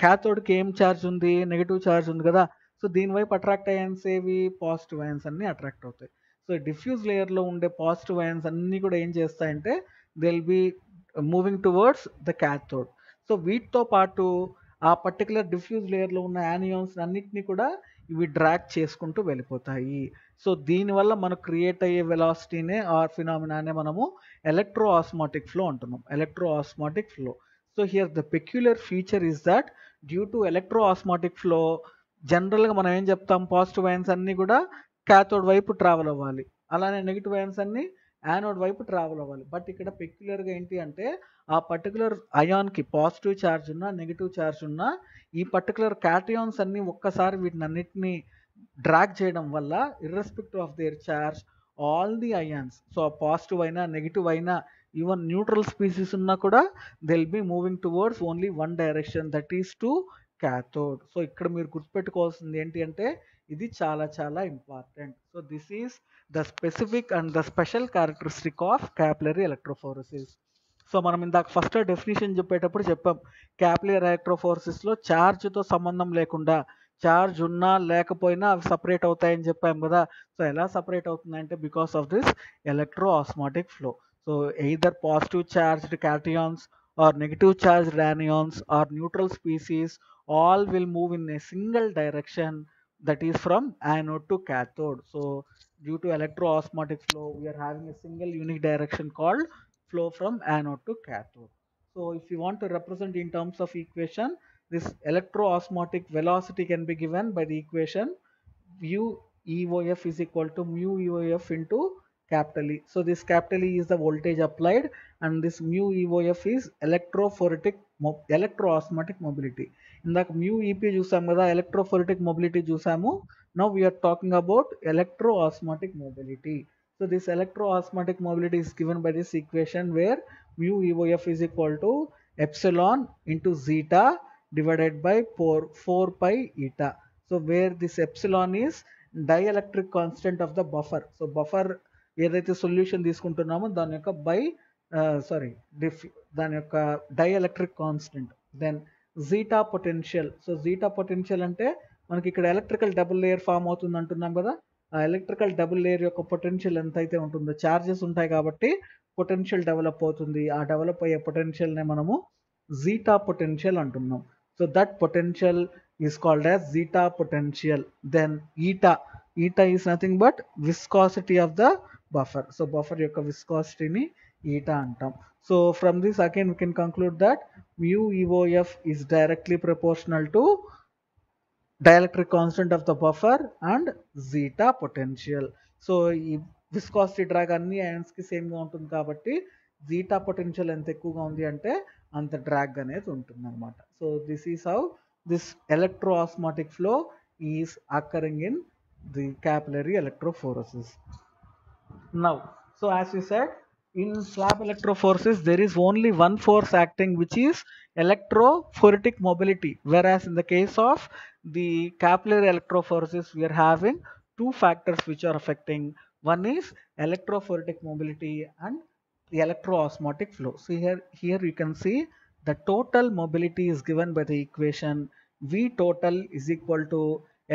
క్యాథోడ్కి ఏం ఛార్జ్ ఉంది, నెగిటివ్ ఛార్జ్ ఉంది కదా. సో దీనివైపు అట్రాక్ట్ అయాన్స్ ఏవి, పాజిటివ్ అయాన్స్ అన్నీ అట్రాక్ట్ అవుతాయి. సో డిఫ్యూజ్ లేయర్లో ఉండే పాజిటివ్ అయాన్స్ అన్నీ కూడా ఏం చేస్తాయంటే they will be moving towards the cathode. So వీటితో పాటు ఆ పర్టికులర్ డిఫ్యూజ్ లేయర్లో ఉన్న యానియాన్స్ అన్నిటినీ కూడా ఇవి డ్రాగ్ చేసుకుంటూ వెళ్ళిపోతాయి. సో దీనివల్ల మనకు క్రియేట్ అయ్యే వెలాసిటీనే ఆర్ ఫినామినానే మనము ఎలక్ట్రో ఆస్మాటిక్ ఫ్లో అంటున్నాం. Electro osmotic flow. So here the peculiar feature is that due to electro osmotic flow జనరల్గా మనం ఏం చెప్తాం, పాజిటివ్ అయాన్స్ అన్నీ కూడా క్యాథోడ్ వైపు ట్రావెల్ అవ్వాలి, అలానే నెగిటివ్ అయాన్స్ అన్నీ యానోడ్ వైపు ట్రావెల్ అవ్వాలి. బట్ ఇక్కడ పెక్యులర్గా ఏంటి అంటే, ఆ పర్టికులర్ అయాన్కి పాజిటివ్ ఛార్జ్ ఉన్నా నెగిటివ్ ఛార్జ్ ఉన్నా ఈ పర్టికులర్ క్యాటయాన్స్ అన్నీ ఒక్కసారి వీటిని అన్నిటినీ డ్రాగ్ చేయడం వల్ల irrespective of their charge all the ions, so positive అయినా నెగిటివ్ అయినా ఈవెన్ న్యూట్రల్ స్పీసీస్ ఉన్నా కూడా they will be moving towards only one direction, that is to cathode. So ఇక్కడ మీరు గుర్తుపెట్టుకోవాల్సింది ఏంటి అంటే ఇది చాలా చాలా important. So this is the specific and the special characteristic of capillary electrophoresis. So మనం ఇందాక ఫస్ట్ డెఫినేషన్ చెప్పేటప్పుడు చెప్పాం, క్యాపిలరీ ఎలక్ట్రోఫోరసిస్లో ఛార్జ్తో సంబంధం లేకుండా చార్జ్ ఉన్నా లేకపోయినా అవి సపరేట్ అవుతాయని చెప్పాం కదా. సో ఎలా సపరేట్ అవుతుందంటే because of this electro osmotic flow. So either positive charged cations or negative charged anions or neutral species all will move in a single direction, that is from anode to cathode. So due to electroosmotic flow we are having a single unique direction called flow from anode to cathode. So if you want to represent in terms of equation, this electroosmotic velocity can be given by the equation mu EOF is equal to mu EOF into capital E. So this capital E is the voltage applied and this mu EOF is electroosmotic mobility. ఇందాక mu EP చూసాం కదా, electrophoretic mobility చూసాము. Now we are talking about electroosmotic mobility. So this electroosmotic mobility is given by this equation where mu EOF is equal to epsilon into zeta divided by 4 pi eta. So where this epsilon is dielectric constant of the buffer. So buffer ఏదైతే solution తీసుకుంటున్నామో దాని యొక్క దాని యొక్క dielectric constant. Then zeta potential. So zeta potential అంటే మనకి ఇక్కడ electrical double layer form అవుతుంది అంటున్నాం కదా. ఆ ఎలక్ట్రికల్ డబుల్ లేయర్ యొక్క పొటెన్షియల్ ఎంత అయితే ఉంటుందో, చార్జెస్ ఉంటాయి కాబట్టి పొటెన్షియల్ డెవలప్ అవుతుంది. ఆ డెవలప్ అయ్యే పొటెన్షియల్నే మనము జీటా పొటెన్షియల్ అంటున్నాం. So that potential is called as zeta potential. Then eta is nothing but viscosity of the buffer. So buffer యొక్క viscosity ni eta antam. So from this again we can conclude that mu EOF is directly proportional to dielectric constant of the buffer and zeta potential. So ఈ viscosity drag అన్ని ions కి same గా ఉంటుంది కాబట్టి zeta potential ఎంత ఎక్కువగా ఉంది అంటే అంత డ్రాగ్ అనేది ఉంటుంది అనమాట. So this is how this electroosmotic flow is occurring in the capillary electrophoresis. Now, so as we said, in slab electrophoresis there is only one force acting, which is electrophoretic mobility, whereas in the case of the capillary electrophoresis we are having two factors which are affecting. One is electrophoretic mobility and the electroosmotic flow. So here you can see the total mobility is given by the equation V total is equal to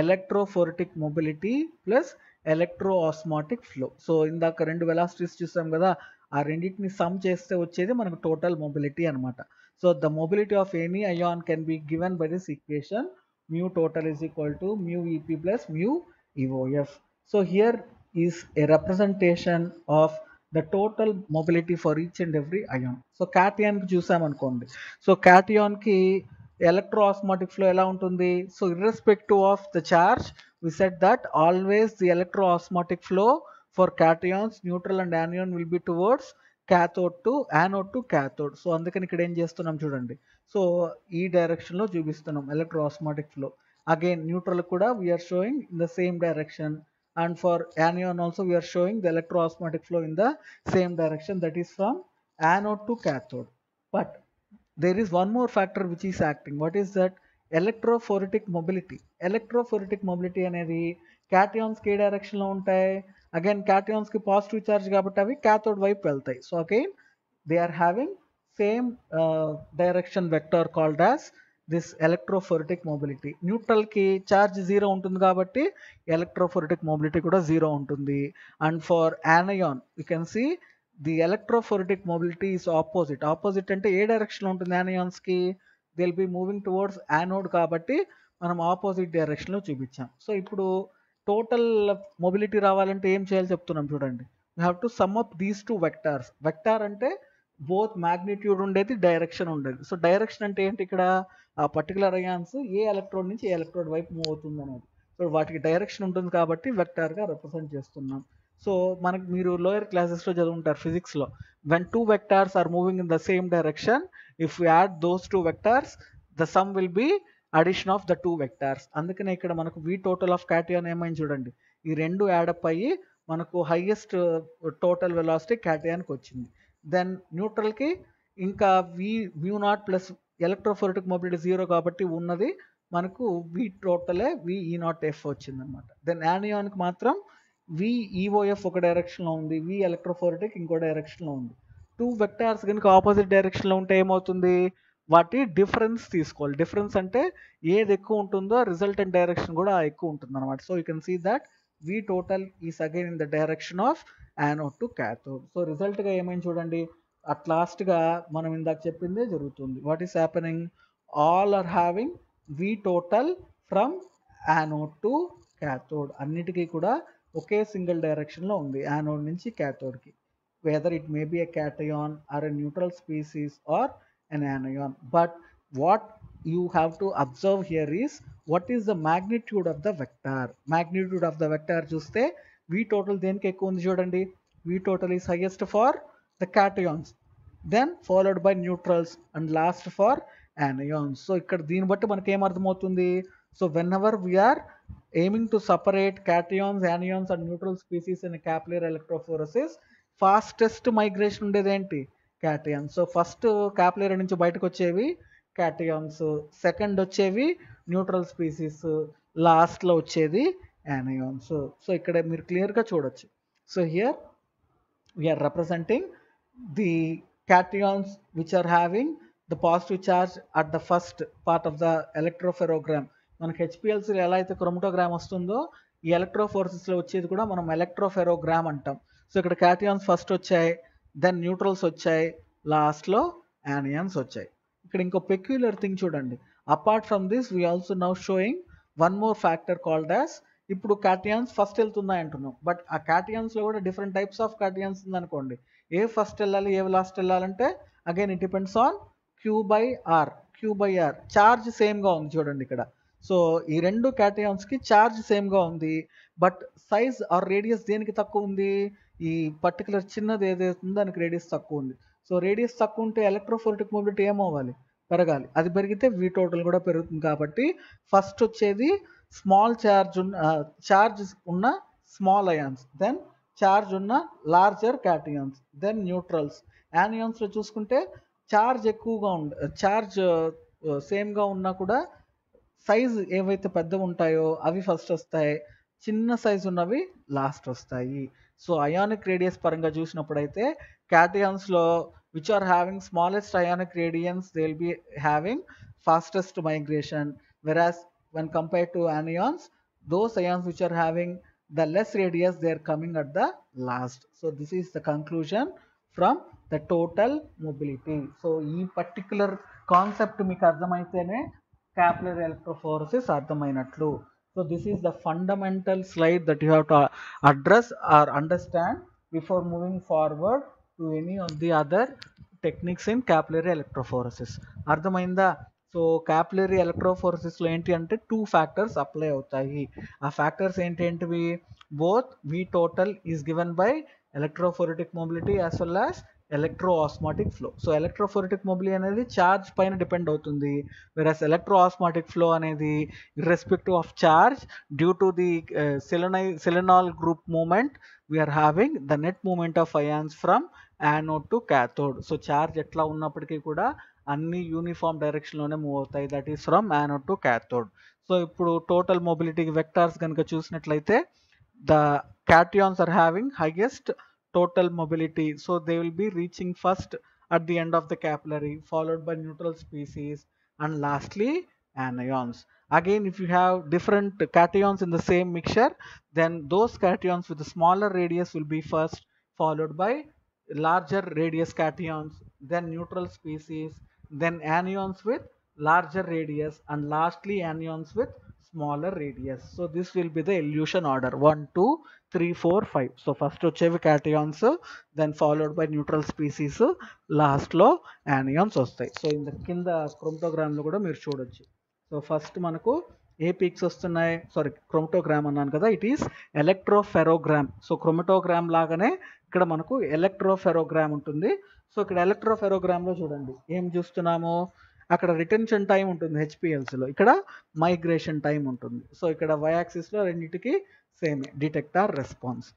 electrophoretic mobility plus electroosmotic flow. So ఇందాక రెండు velocities చూసాం కదా, ఆ రెండింటిని some చేస్తే వచ్చేది మనకు total mobility అనమాట. So the mobility of any ion can be given by this equation mu total is equal to mu EP plus mu EOF. So here is a representation of the total mobility for each and every ion. So cation కి చూసాం అనుకోండి. So cation కి electroosmotic flow ఎలా ఉంటుంది? So irrespective of the charge we said that always the electroosmotic flow for cations, neutral and anion will be towards anode to cathode. So అందుకని ఇక్కడ ఏం చేస్తున్నాం చూడండి. సో ఈ డైరెక్షన్ లో చూపిస్తున్నాం electroosmotic flow. Again neutral కూడా we are showing in the same direction, and for anion also we are showing the electroosmotic flow in the same direction, that is from anode to cathode. But there is one more factor which is acting. What is that? Electrophoretic mobility. Electrophoretic mobility అనేది cations కి ఏ direction లో ఉంటాయి? Again cations కి positive charge కాబట్టి అవి cathode వైపు వెళ్తాయి. So again they are having same direction vector called as this electrophoretic mobility. Neutral కి చార్జ్ జీరో ఉంటుంది కాబట్టి ఎలక్ట్రోఫోరెటిక్ మొబిలిటీ కూడా జీరో ఉంటుంది. And for anion you can see the electrophoretic mobility is opposite. Opposite అంటే ఏ direction లో ఉంటుంది anions కి? They will be moving towards anode కాబట్టి మనం ఆపోజిట్ డైరెక్షన్ లో చూపించాం. సో ఇప్పుడు టోటల్ మొబిలిటీ రావాలంటే ఏం చేయాలి చెప్తున్నాం చూడండి. You have to sum up these two vectors. Vector అంటే బోత్ మ్యాగ్నిట్యూడ్ ఉండేది, డైరెక్షన్ ఉండేది. సో డైరెక్షన్ అంటే ఏంటి? ఇక్కడ ఆ పర్టికులర్ అయాన్స్ ఏ ఎలక్ట్రోడ్ నుంచి ఏ ఎలక్ట్రోడ్ వైపు మూవ్ అవుతుంది అనేది. సో వాటికి డైరెక్షన్ ఉంటుంది కాబట్టి వెక్టార్గా రిప్రజెంట్ చేస్తున్నాం. సో మనకు మీరు లోయర్ క్లాసెస్లో చదువుంటారు ఫిజిక్స్లో, when two vectors are moving in the same direction, if you add those two vectors the sum will be addition of the two vectors. అందుకనే ఇక్కడ మనకు వి టోటల్ ఆఫ్ క్యాటియాన్ ఏమైంది చూడండి, ఈ రెండు యాడప్ అయ్యి మనకు హైయెస్ట్ టోటల్ వెలాసిటీ క్యాటియాన్కి వచ్చింది. దెన్ న్యూట్రల్కి ఇంకా V mu naught plus electrophoretic mobility zero కాబట్టి ఉన్నది మనకు వి టోటలే వి ఈ నాట్ ఎఫ్ వచ్చింది అనమాట. దెన్ యానియాన్కి మాత్రం వి ఈఓఎఫ్ ఒక డైరెక్షన్లో ఉంది, వి ఎలక్ట్రోఫోరెటిక్ ఇంకో డైరెక్షన్లో ఉంది. టూ వెక్టార్స్ కనుక ఆపోజిట్ డైరెక్షన్లో ఉంటే ఏమవుతుంది? వాటి డిఫరెన్స్ తీసుకోవాలి. డిఫరెన్స్ అంటే ఏది ఎక్కువ ఉంటుందో రిజల్టెంట్ డైరెక్షన్ కూడా ఎక్కువ ఉంటుంది అనమాట. So you can see that V total is again in the direction of anode to cathode. So రిజల్ట్గా ఏమైంది చూడండి, అట్ లాస్ట్గా మనం ఇందాక చెప్పిందే జరుగుతుంది. What is happening, all are having V total from anode to cathode. అన్నిటికీ కూడా ఒకే సింగిల్ డైరెక్షన్లో ఉంది, యానోడ్ నుంచి క్యాథోడ్కి. Whether it may be a cation or a neutral species or an anion. But what you have to observe here is what is the magnitude of the vector. Magnitude of the vector చూస్తే V total దేనికి ఎక్కువ ఉంది చూడండి, V total is highest for the cations, then followed by neutrals and last for anions. So ఇక్కడ దీన్ని బట్టి మనకి ఏం అర్థమవుతుంది, so whenever we are aiming to separate cations, anions and neutral species in a capillary electrophoresis, fastest migration ఉండేది ఏంటి, cations. So first capillary నుంచి బయటకు వచ్చేవి క్యాటయాన్స్, సెకండ్ వచ్చేవి న్యూట్రల్ స్పీసీస్, లాస్ట్లో వచ్చేది యానయాన్స్. సో ఇక్కడ మీరు క్లియర్గా చూడొచ్చు. So here we are representing the cations which are having the positive charge at the first part of the electropherogram. మనకి హెచ్పిఎల్సీలో ఎలా అయితే క్రోమటోగ్రామ్ వస్తుందో, ఈ ఎలక్ట్రోఫోర్సెస్లో వచ్చేది కూడా మనం ఎలక్ట్రోఫెరోగ్రామ్ అంటాం. సో ఇక్కడ క్యాటయాన్స్ ఫస్ట్ వచ్చాయి, దెన్ న్యూట్రల్స్ వచ్చాయి, లాస్ట్లో యానియన్స్ వచ్చాయి. ఇక్కడ ఇంకో పెక్యులర్ థింగ్ చూడండి, apart from this we also now showing one more factor called as, ఇప్పుడు క్యాటయాన్స్ ఫస్ట్ వెళ్తున్నాయి అంటున్నాం, బట్ ఆ క్యాటయాన్స్లో కూడా డిఫరెంట్ టైప్స్ ఆఫ్ క్యాటయాన్స్ ఉందనుకోండి. ఏ ఫస్ట్ వెళ్ళాలి, ఏ లాస్ట్ వెళ్ళాలంటే again it depends on Q/R. Q/R charge సేమ్గా ఉంది చూడండి ఇక్కడ. సో ఈ రెండు క్యాటయాన్స్కి చార్జ్ సేమ్గా ఉంది, బట్ సైజ్ ఆర్ రేడియస్ దేనికి తక్కువ ఉంది, ఈ పర్టికులర్ చిన్నది ఏదైతే ఉందో దానికి రేడియస్ తక్కువ ఉంది. సో రేడియస్ తక్కువ ఉంటే ఎలక్ట్రోఫోరెటిక్ మొబిలిటీ ఏమవ్వాలి, పెరగాలి. అది పెరిగితే V total కూడా పెరుగుతుంది. కాబట్టి ఫస్ట్ వచ్చేది స్మాల్ చార్జ్ ఉన్న స్మాల్ అయాన్స్, దెన్ చార్జ్ ఉన్న లార్జర్ క్యాటయాన్స్, దెన్ న్యూట్రల్స్. యానియాన్స్లో చూసుకుంటే చార్జ్ ఎక్కువగా చార్జ్ సేమ్గా ఉన్నా కూడా సైజ్ ఏవైతే పెద్దగా ఉంటాయో అవి ఫస్ట్ వస్తాయి, చిన్న సైజు ఉన్నవి లాస్ట్ వస్తాయి. సో అయానిక్ రేడియస్ పరంగా చూసినప్పుడైతే క్యాటయాన్స్లో which are having smallest ionic radians they will be having fastest migration, whereas when compared to anions, those ions which are having the less radius they are coming at the last. So this is the conclusion from the total mobility. So ఈ particular concept మీకు అర్థమైతేనే capillary electrophoresis అర్థమైనట్లు. So this is the fundamental slide that you have to address or understand before moving forward to any of the other techniques in capillary electrophoresis. అర్థమైందా? So capillary ఎలక్ట్రోఫోరసిస్లో ఏంటి అంటే 2 factors apply అవుతాయి. ఆ factors ఏంటివి, both V total is given by electrophoretic mobility as well as electro osmotic flow. So electrophoretic mobility అనేది charge పైన depend అవుతుంది, వెరస్ ఎలక్ట్రో ఆస్మాటిక్ ఫ్లో అనేది irrespective of charge due to the silanol group movement we are having the net movement of ions from anode to cathode. So charge ఎట్లా ఉన్నప్పటికీ కూడా అన్ని uniform డైరెక్షన్లోనే move అవుతాయి, that is from anode to cathode. So ఇప్పుడు total మొబిలిటీకి vectors కనుక చూసినట్లయితే the cations are having highest total mobility, so they will be reaching first at the end of the capillary, followed by neutral species and lastly anions. Again, if you have different cations in the same mixture, then those cations with the smaller radius will be first, followed by larger radius cations, then neutral species, then anions with larger radius, and lastly anions with smaller radius. So this will be the elution order 1 2 3 4 5. So first వచ్చేవి cations, then followed by neutral species, last లో anions వస్తాయి. So కింద క్రోమటోగ్రామ్ లో కూడా మీరు చూడొచ్చు. So first మనకు ఏ peaks వస్తున్నాయి, సారీ క్రోమటోగ్రామ్ అన్నాను కదా, ఇట్ ఈస్ ఎలక్ట్రోఫెరోగ్రామ్. సో క్రోమటోగ్రామ్ లాగానే ఇక్కడ మనకు ఎలక్ట్రోఫెరోగ్రామ్ ఉంటుంది. సో ఇక్కడ ఎలక్ట్రోఫెరోగ్రామ్లో చూడండి ఏం చూస్తున్నాము, అక్కడ రిటెన్షన్ టైం ఉంటుంది హెచ్పిఎల్సీలో, ఇక్కడ మైగ్రేషన్ టైం ఉంటుంది. సో ఇక్కడ వైయాక్సిస్లో రెండింటికి సేమ్ డిటెక్టార్ రెస్పాన్స్.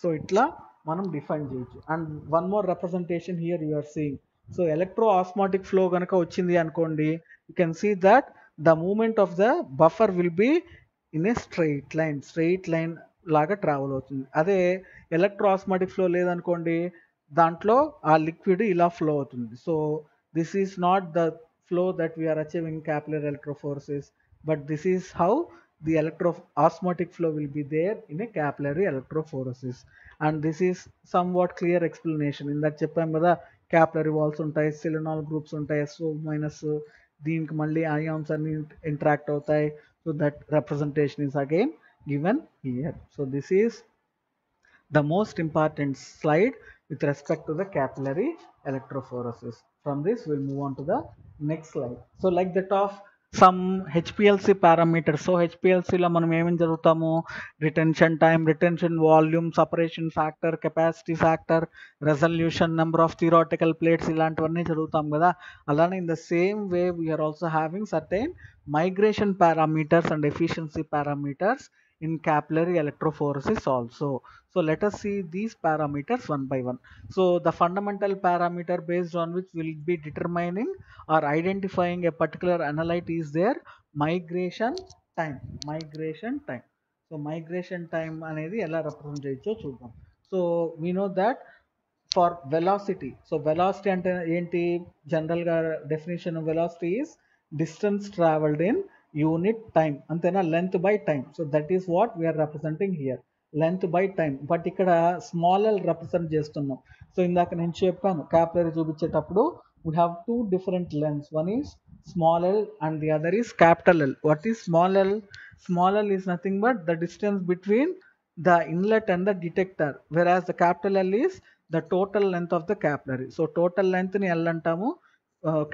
సో ఇట్లా మనం డిఫైన్ చేయొచ్చు. And one more representation here you are seeing. So electro osmotic flow కనుక వచ్చింది అనుకోండి, you can see that the moment of the buffer will be in a straight line లాగా travel అవుతుంది. అదే electro osmotic flow లేదనుకోండి, దాంట్లో ఆ liquid ఇలా ఫ్లో అవుతుంది. So this is not the flow that we are achieving capillary electrophoresis, but this is how the osmotic flow will be there in a capillary electrophoresis. And this is somewhat clear explanation. ఇందాక చెప్పాం కదా capillary walls ఉంటాయి, selenol groups ఉంటాయి, SO minus, దీనికి మళ్ళీ ions అన్ని interact అవుతాయి. So that representation is again given here. So this is the most important slide with respect to the capillary electrophoresis. From this we'll move on to the next slide. So like that of some HPLC parameters. So HPLC లో మనం ఏమేమి జరుగుతాము, retention time, retention volume, separation factor, capacity factor, resolution, number of theoretical plates, ఇలాంటివన్నీ చదువుతాం కదా. అలానే in the same way we are also having certain migration parameters and efficiency parameters in capillary electrophoresis also. So let us see these parameters one by one. So the fundamental parameter based on which we'll be determining or identifying a particular analyte is their migration time. Migration time. So migration time అనేది ఎలా represent చేయొచ్చో చూద్దాం. So we know that for velocity. So velocity అంటే ఏంటి, general గా definition of velocity is distance travelled in unit time, అంతేనా, length by time. So that is what we are representing here, length by time. But ఇక్కడ small L represent చేస్తున్నాం. So ఇందాక నేను చెప్పాను capillary చూపించేటప్పుడు we have two different lengths. One is small l and the other is capital L. What is small l? Small l is nothing but the distance between the inlet and the detector, whereas the capital L is the total length of the capillary. So total length ni L అంటాము,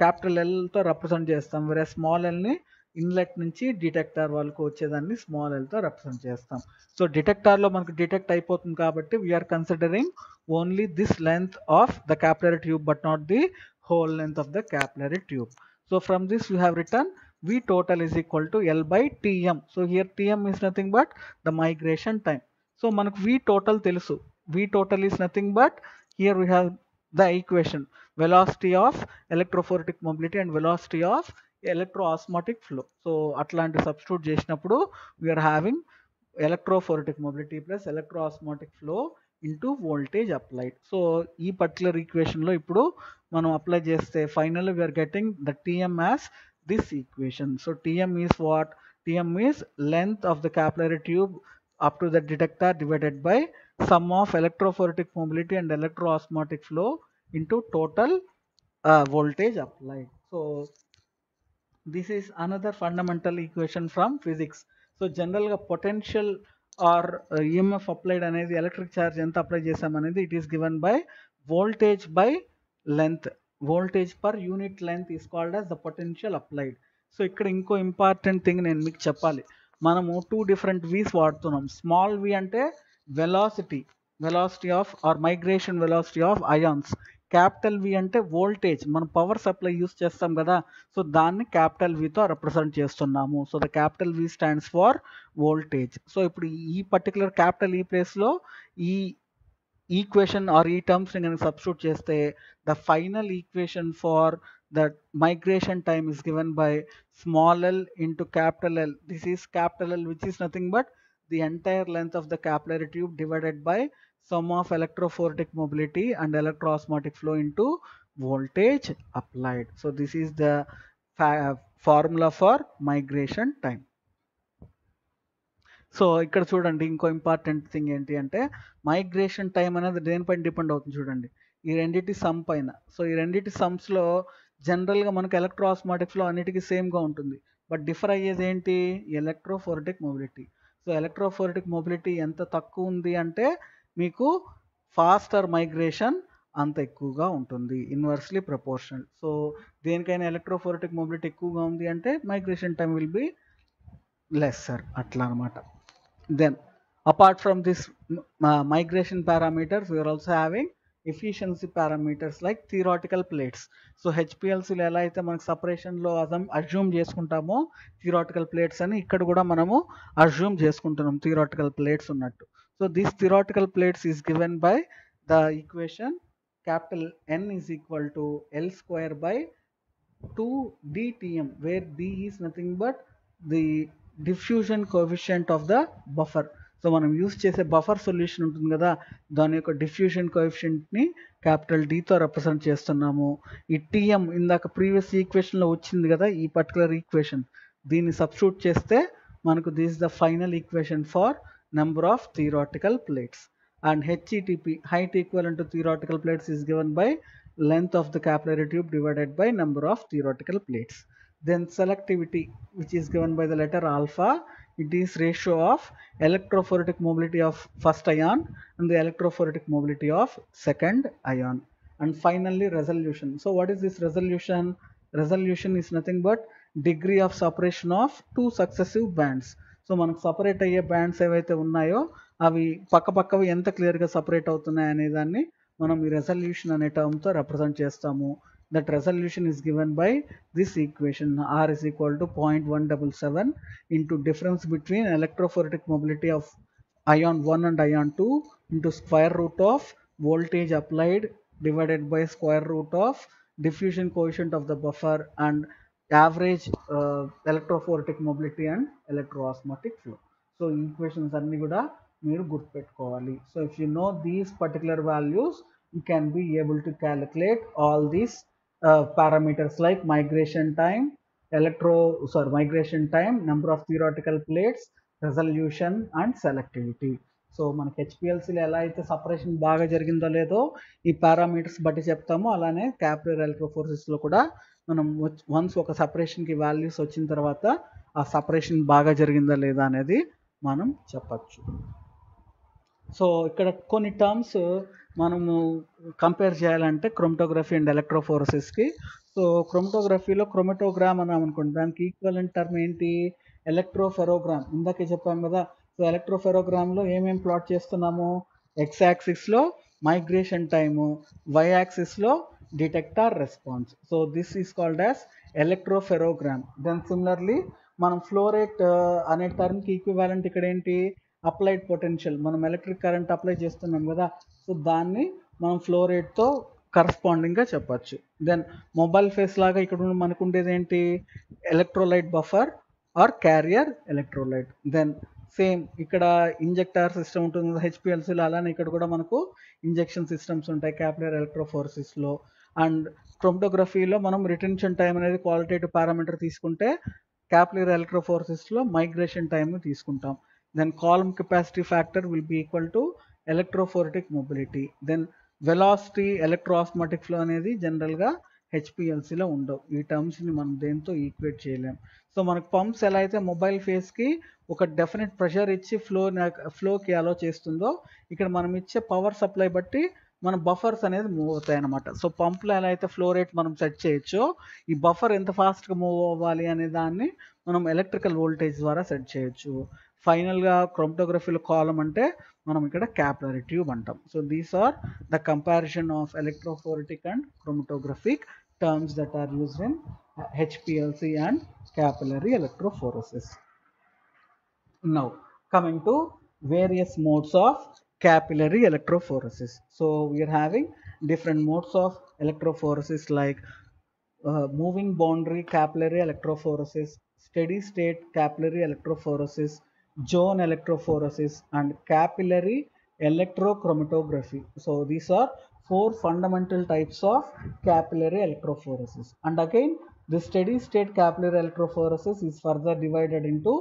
capital L తో represent చేస్తాం, whereas small l ని inlet నుంచి detector వాళ్ళకు వచ్చేదాన్ని small l తో represent చేస్తాం. So detector లో మనకు డిటెక్ట్ అయిపోతుంది కాబట్టి we are considering only this length of the capillary tube but not the whole length of the capillary tube. So from this we have written V total is equal to L by Tm. So here Tm is nothing but the migration time. So manaku V total telusu. V total is nothing but here we have the equation, velocity of electrophoretic mobility and velocity of electroosmotic flow. So atlanti substitute చేసినప్పుడు we are having electrophoretic mobility plus electroosmotic flow into voltage applied. So ఈ particular equation లో ఇప్పుడు మనం apply చేస్తే finally we are getting the Tm as this equation. So Tm is what? Tm is length of the capillary tube up to the detector divided by sum of electrophoretic mobility and electroosmotic flow into total voltage applied. So this is another fundamental equation from physics. So general ga potential or EMF applied అనేది electric charge ఎంత apply చేసాం అనేది it is given by voltage by length. Voltage per unit length is called as the potential applied. So ఇక్కడ ఇంకో important thing నేను మీకు చెప్పాలి, మనము టూ డిఫరెంట్ వీస్ వాడుతున్నాం. స్మాల్ వి అంటే velocity of or migration velocity of ions. Capital V అంటే voltage, మనం పవర్ సప్లై యూస్ చేస్తాం కదా, సో దాన్ని క్యాపిటల్ వితో రిప్రజెంట్ చేస్తున్నాము. So the capital V stands for voltage. So ఇప్పుడు ఈ పర్టికులర్ క్యాపిటల్ ఈ ప్లేస్లో ఈ ఈక్వేషన్ ఆర్ ఈ టర్మ్స్ని కనుక సబ్స్టిట్యూట్ చేస్తే the final equation for the migration time is given by small l into capital L. This is capital L, which is nothing but the entire length of the capillary tube divided by sum of electrophoretic mobility and electroosmotic flow into voltage applied. So this is the formula for migration time. So ఇక్కడ చూడండి ఇంకో important thing ఏంటి అంటే migration time అనేది దేనిపైన depend అవుతుంది చూడండి, ఈ రెండింటి సమ్ పైన. సో ఈ రెండింటి సమ్స్లో జనరల్గా మనకు ఎలక్ట్రోఆస్మాటిక్ ఫ్లో అన్నిటికీ సేమ్గా ఉంటుంది, బట్ డిఫర్ అయ్యేది ఏంటి, ఎలక్ట్రోఫోరెటిక్ మొబిలిటీ. సో ఎలక్ట్రోఫోరెటిక్ మొబిలిటీ ఎంత తక్కువ ఉంది అంటే మీకు ఫాస్టర్ మైగ్రేషన్ అంత ఎక్కువగా ఉంటుంది, ఇన్వర్స్లీ ప్రపోర్షనల్. సో దేనికైనా ఎలక్ట్రోఫోరెటిక్ మొబిలిటీ ఎక్కువగా ఉంది అంటే migration time will be lesser, అట్లా అనమాట. Then apart from this migration parameters, we are also having efficiency parameters like theoretical plates. So HPLCలో ఎలా అయితే మనకు సపరేషన్లో అజ్యూమ్ చేసుకుంటామో థియరాటికల్ ప్లేట్స్ అని, ఇక్కడ కూడా మనము అజ్యూమ్ చేసుకుంటున్నాం థియరాటికల్ ప్లేట్స్ ఉన్నట్టు. So this theoretical plates is given by the equation capital N is equal to L square by 2dTm, where D is nothing but the diffusion coefficient of the buffer. So మనం use చేసే buffer solution ఉంటుంది కదా, దాని యొక్క diffusion కోఎఫిషియంట్ని capital Dతో represent చేస్తున్నాము. ఈ TM ఇందాక previous ఈక్వేషన్లో వచ్చింది కదా, ఈ పర్టికులర్ ఈక్వేషన్ దీన్ని సబ్స్టిట్యూట్ చేస్తే మనకు this is the final equation for number of theoretical plates. And HETP, height equivalent to theoretical plates, is given by length of the capillary tube divided by number of theoretical plates. Then selectivity, which is given by the letter alpha, it is ratio of electrophoretic mobility of first ion and the electrophoretic mobility of second ion. And finally resolution. So what is this resolution? Resolution is nothing but degree of separation of two successive bands. So మనకు separate అయ్యే bands ఏవైతే ఉన్నాయో అవి పక్కపక్కవి ఎంత క్లియర్గా separate అవుతున్నాయి అనే దాన్ని మనం ఈ రెజల్యూషన్ అనే టర్మ్తో రిప్రజెంట్ చేస్తాము. That resolution is given by this equation R is equal to 0.177 into difference between electrophoretic mobility of ion 1 and ion 2 into square root of voltage applied divided by square root of diffusion coefficient of the buffer and average electrophoretic mobility and electroosmotic flow. So equations అన్ని కూడా మీరు గుర్తుపెట్టుకోవాలి. So if you know these particular values, you can be able to calculate all these parameters like migration time, migration time, number of theoretical plates, resolution and selectivity. So మనకి హెచ్పిఎల్సీలో ఎలా అయితే separation బాగా జరిగిందో లేదో ఈ పారామీటర్స్ బట్టి చెప్తామో, అలానే క్యాపిలరీ ఎలక్ట్రోఫోరెసిస్లో కూడా మనం వన్స్ ఒక సపరేషన్కి వాల్యూస్ వచ్చిన తర్వాత ఆ సపరేషన్ బాగా జరిగిందా లేదా అనేది మనం చెప్పచ్చు. సో ఇక్కడ కొన్ని టర్మ్స్ మనము కంపేర్ చేయాలంటే క్రోమటోగ్రఫీ అండ్ ఎలక్ట్రోఫోరెసిస్కి. సో క్రోమటోగ్రఫీలో క్రోమటోగ్రామ్ అన్నాం అనుకోండి, దానికి ఈక్వలెంట్ టర్మ్ ఏంటి? ఎలక్ట్రోఫెరోగ్రామ్. ఇందాకే చెప్పాం కదా. సో ఎలక్ట్రోఫెరోగ్రామ్లో ఏమేమి ప్లాట్ చేస్తున్నాము? ఎక్స్ యాక్సిస్లో మైగ్రేషన్ టైము, వై యాక్సిస్లో detector response. So this is called as electropherogram. Then similarly మనం ఫ్లో రేట్ అనే టర్మ్కి ఈక్వివాలెంట్ ఇక్కడ ఏంటి? Applied potential. మనం ఎలక్ట్రిక్ కరెంట్ అప్లై చేస్తున్నాం కదా, సో దాన్ని మనం ఫ్లో రేట్తో కరస్పాండింగ్గా చెప్పచ్చు. దెన్ మొబైల్ ఫేస్ లాగా ఇక్కడ మనకు ఉండేది ఏంటి? Electrolyte buffer or carrier electrolyte. Then same ఇక్కడ ఇంజెక్టార్ సిస్టమ్ ఉంటుంది కదా హెచ్పిఎల్సీలో, అలానే ఇక్కడ కూడా మనకు ఇంజెక్షన్ సిస్టమ్స్ ఉంటాయి క్యాపిలరీ ఎలక్ట్రోఫోరెసిస్లో. అండ్ క్రోమటోగ్రఫీలో మనం రిటెన్షన్ టైం అనేది క్వాలిటేటివ్ పారామీటర్ తీసుకుంటే, క్యాపిలరీ ఎలక్ట్రోఫోరెసిస్లో మైగ్రేషన్ టైం తీసుకుంటాం. Then column capacity factor will be equal to electrophoretic mobility. Then velocity, electroosmotic flow అనేది జనరల్గా హెచ్పిఎల్సీలో ఉండవు. ఈ టర్మ్స్ని మనం దేంతో ఈక్వేట్ చేయలేం. సో మనకు పంప్స్ ఎలా అయితే మొబైల్ ఫేస్కి ఒక డెఫినెట్ ప్రెషర్ ఇచ్చి ఫ్లోకి అలో చేస్తుందో, ఇక్కడ మనం ఇచ్చే పవర్ సప్లై బట్టి మన బఫర్స్ అనేది మూవ్ అవుతాయి అన్నమాట. సో పంప్లో ఎలా అయితే ఫ్లో రేట్ మనం సెట్ చేయొచ్చో, ఈ బఫర్ ఎంత ఫాస్ట్గా మూవ్ అవ్వాలి అనే దాన్ని మనం ఎలక్ట్రికల్ వోల్టేజ్ ద్వారా సెట్ చేయొచ్చు. ఫైనల్గా క్రోమటోగ్రఫీలో కాలమ్ అంటే మనం ఇక్కడ క్యాపిలరీ ట్యూబ్ అంటాం. So these are the comparison of electrophoretic and chromatographic terms that are used in HPLC and capillary electrophoresis. Now coming to various modes of capillary electrophoresis. So we are having different modes of electrophoresis like moving boundary capillary electrophoresis, steady state capillary electrophoresis, zone electrophoresis and capillary electrochromatography. So these are four fundamental types of capillary electrophoresis. And again, the steady state capillary electrophoresis is further divided into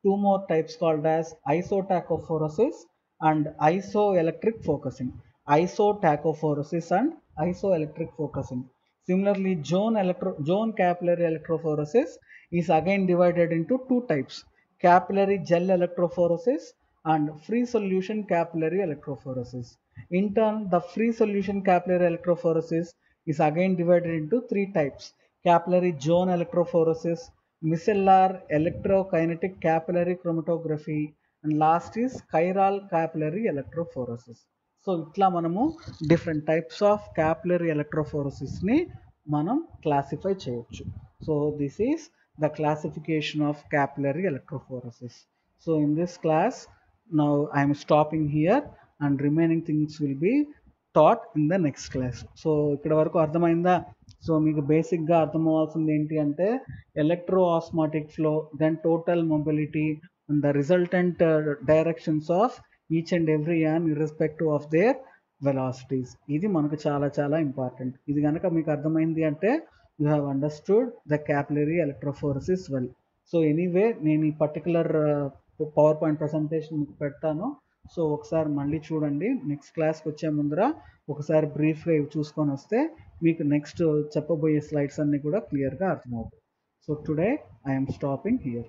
two more types called as isotachophoresis and isoelectric focusing. Isotachophoresis and isoelectric focusing. Similarly, zone capillary electrophoresis is again divided into two types: capillary gel electrophoresis and free solution capillary electrophoresis. In turn, the free solution capillary electrophoresis is again divided into three types: capillary zone electrophoresis, micellar electrokinetic capillary chromatography, and last is chiral capillary electrophoresis. So itla manamu different types of capillary electrophoresis ni manam classify cheyochu. So this is the classification of capillary electrophoresis. So in this class, now I am stopping here and remaining things will be taught in the next class. So ikkada varaku ardhamainda. So మీకు బేసిక్గా అర్థం అవ్వాల్సింది ఏంటి అంటే electro osmotic flow, then total mobility the resultant directions of each and every ion irrespective of their velocities. ఇది మనకు చాలా చాలా ఇంపార్టెంట్. ఇది కనుక మీకు అర్థమైంది అంటే you have understood the capillary electrophoresis well. So anyway నేను ఈ పర్టికులర్ పవర్ పాయింట్ ప్రజెంటేషన్ మీకు పెడతాను. సో ఒకసారి మళ్ళీ చూడండి. నెక్స్ట్ క్లాస్కి వచ్చే ముందర ఒకసారి బ్రీఫ్గా ఇవి చూసుకొని వస్తే మీకు నెక్స్ట్ చెప్పబోయే స్లైడ్స్ అన్నీ కూడా క్లియర్గా అర్థమవుతాయి. So today I'm stopping here.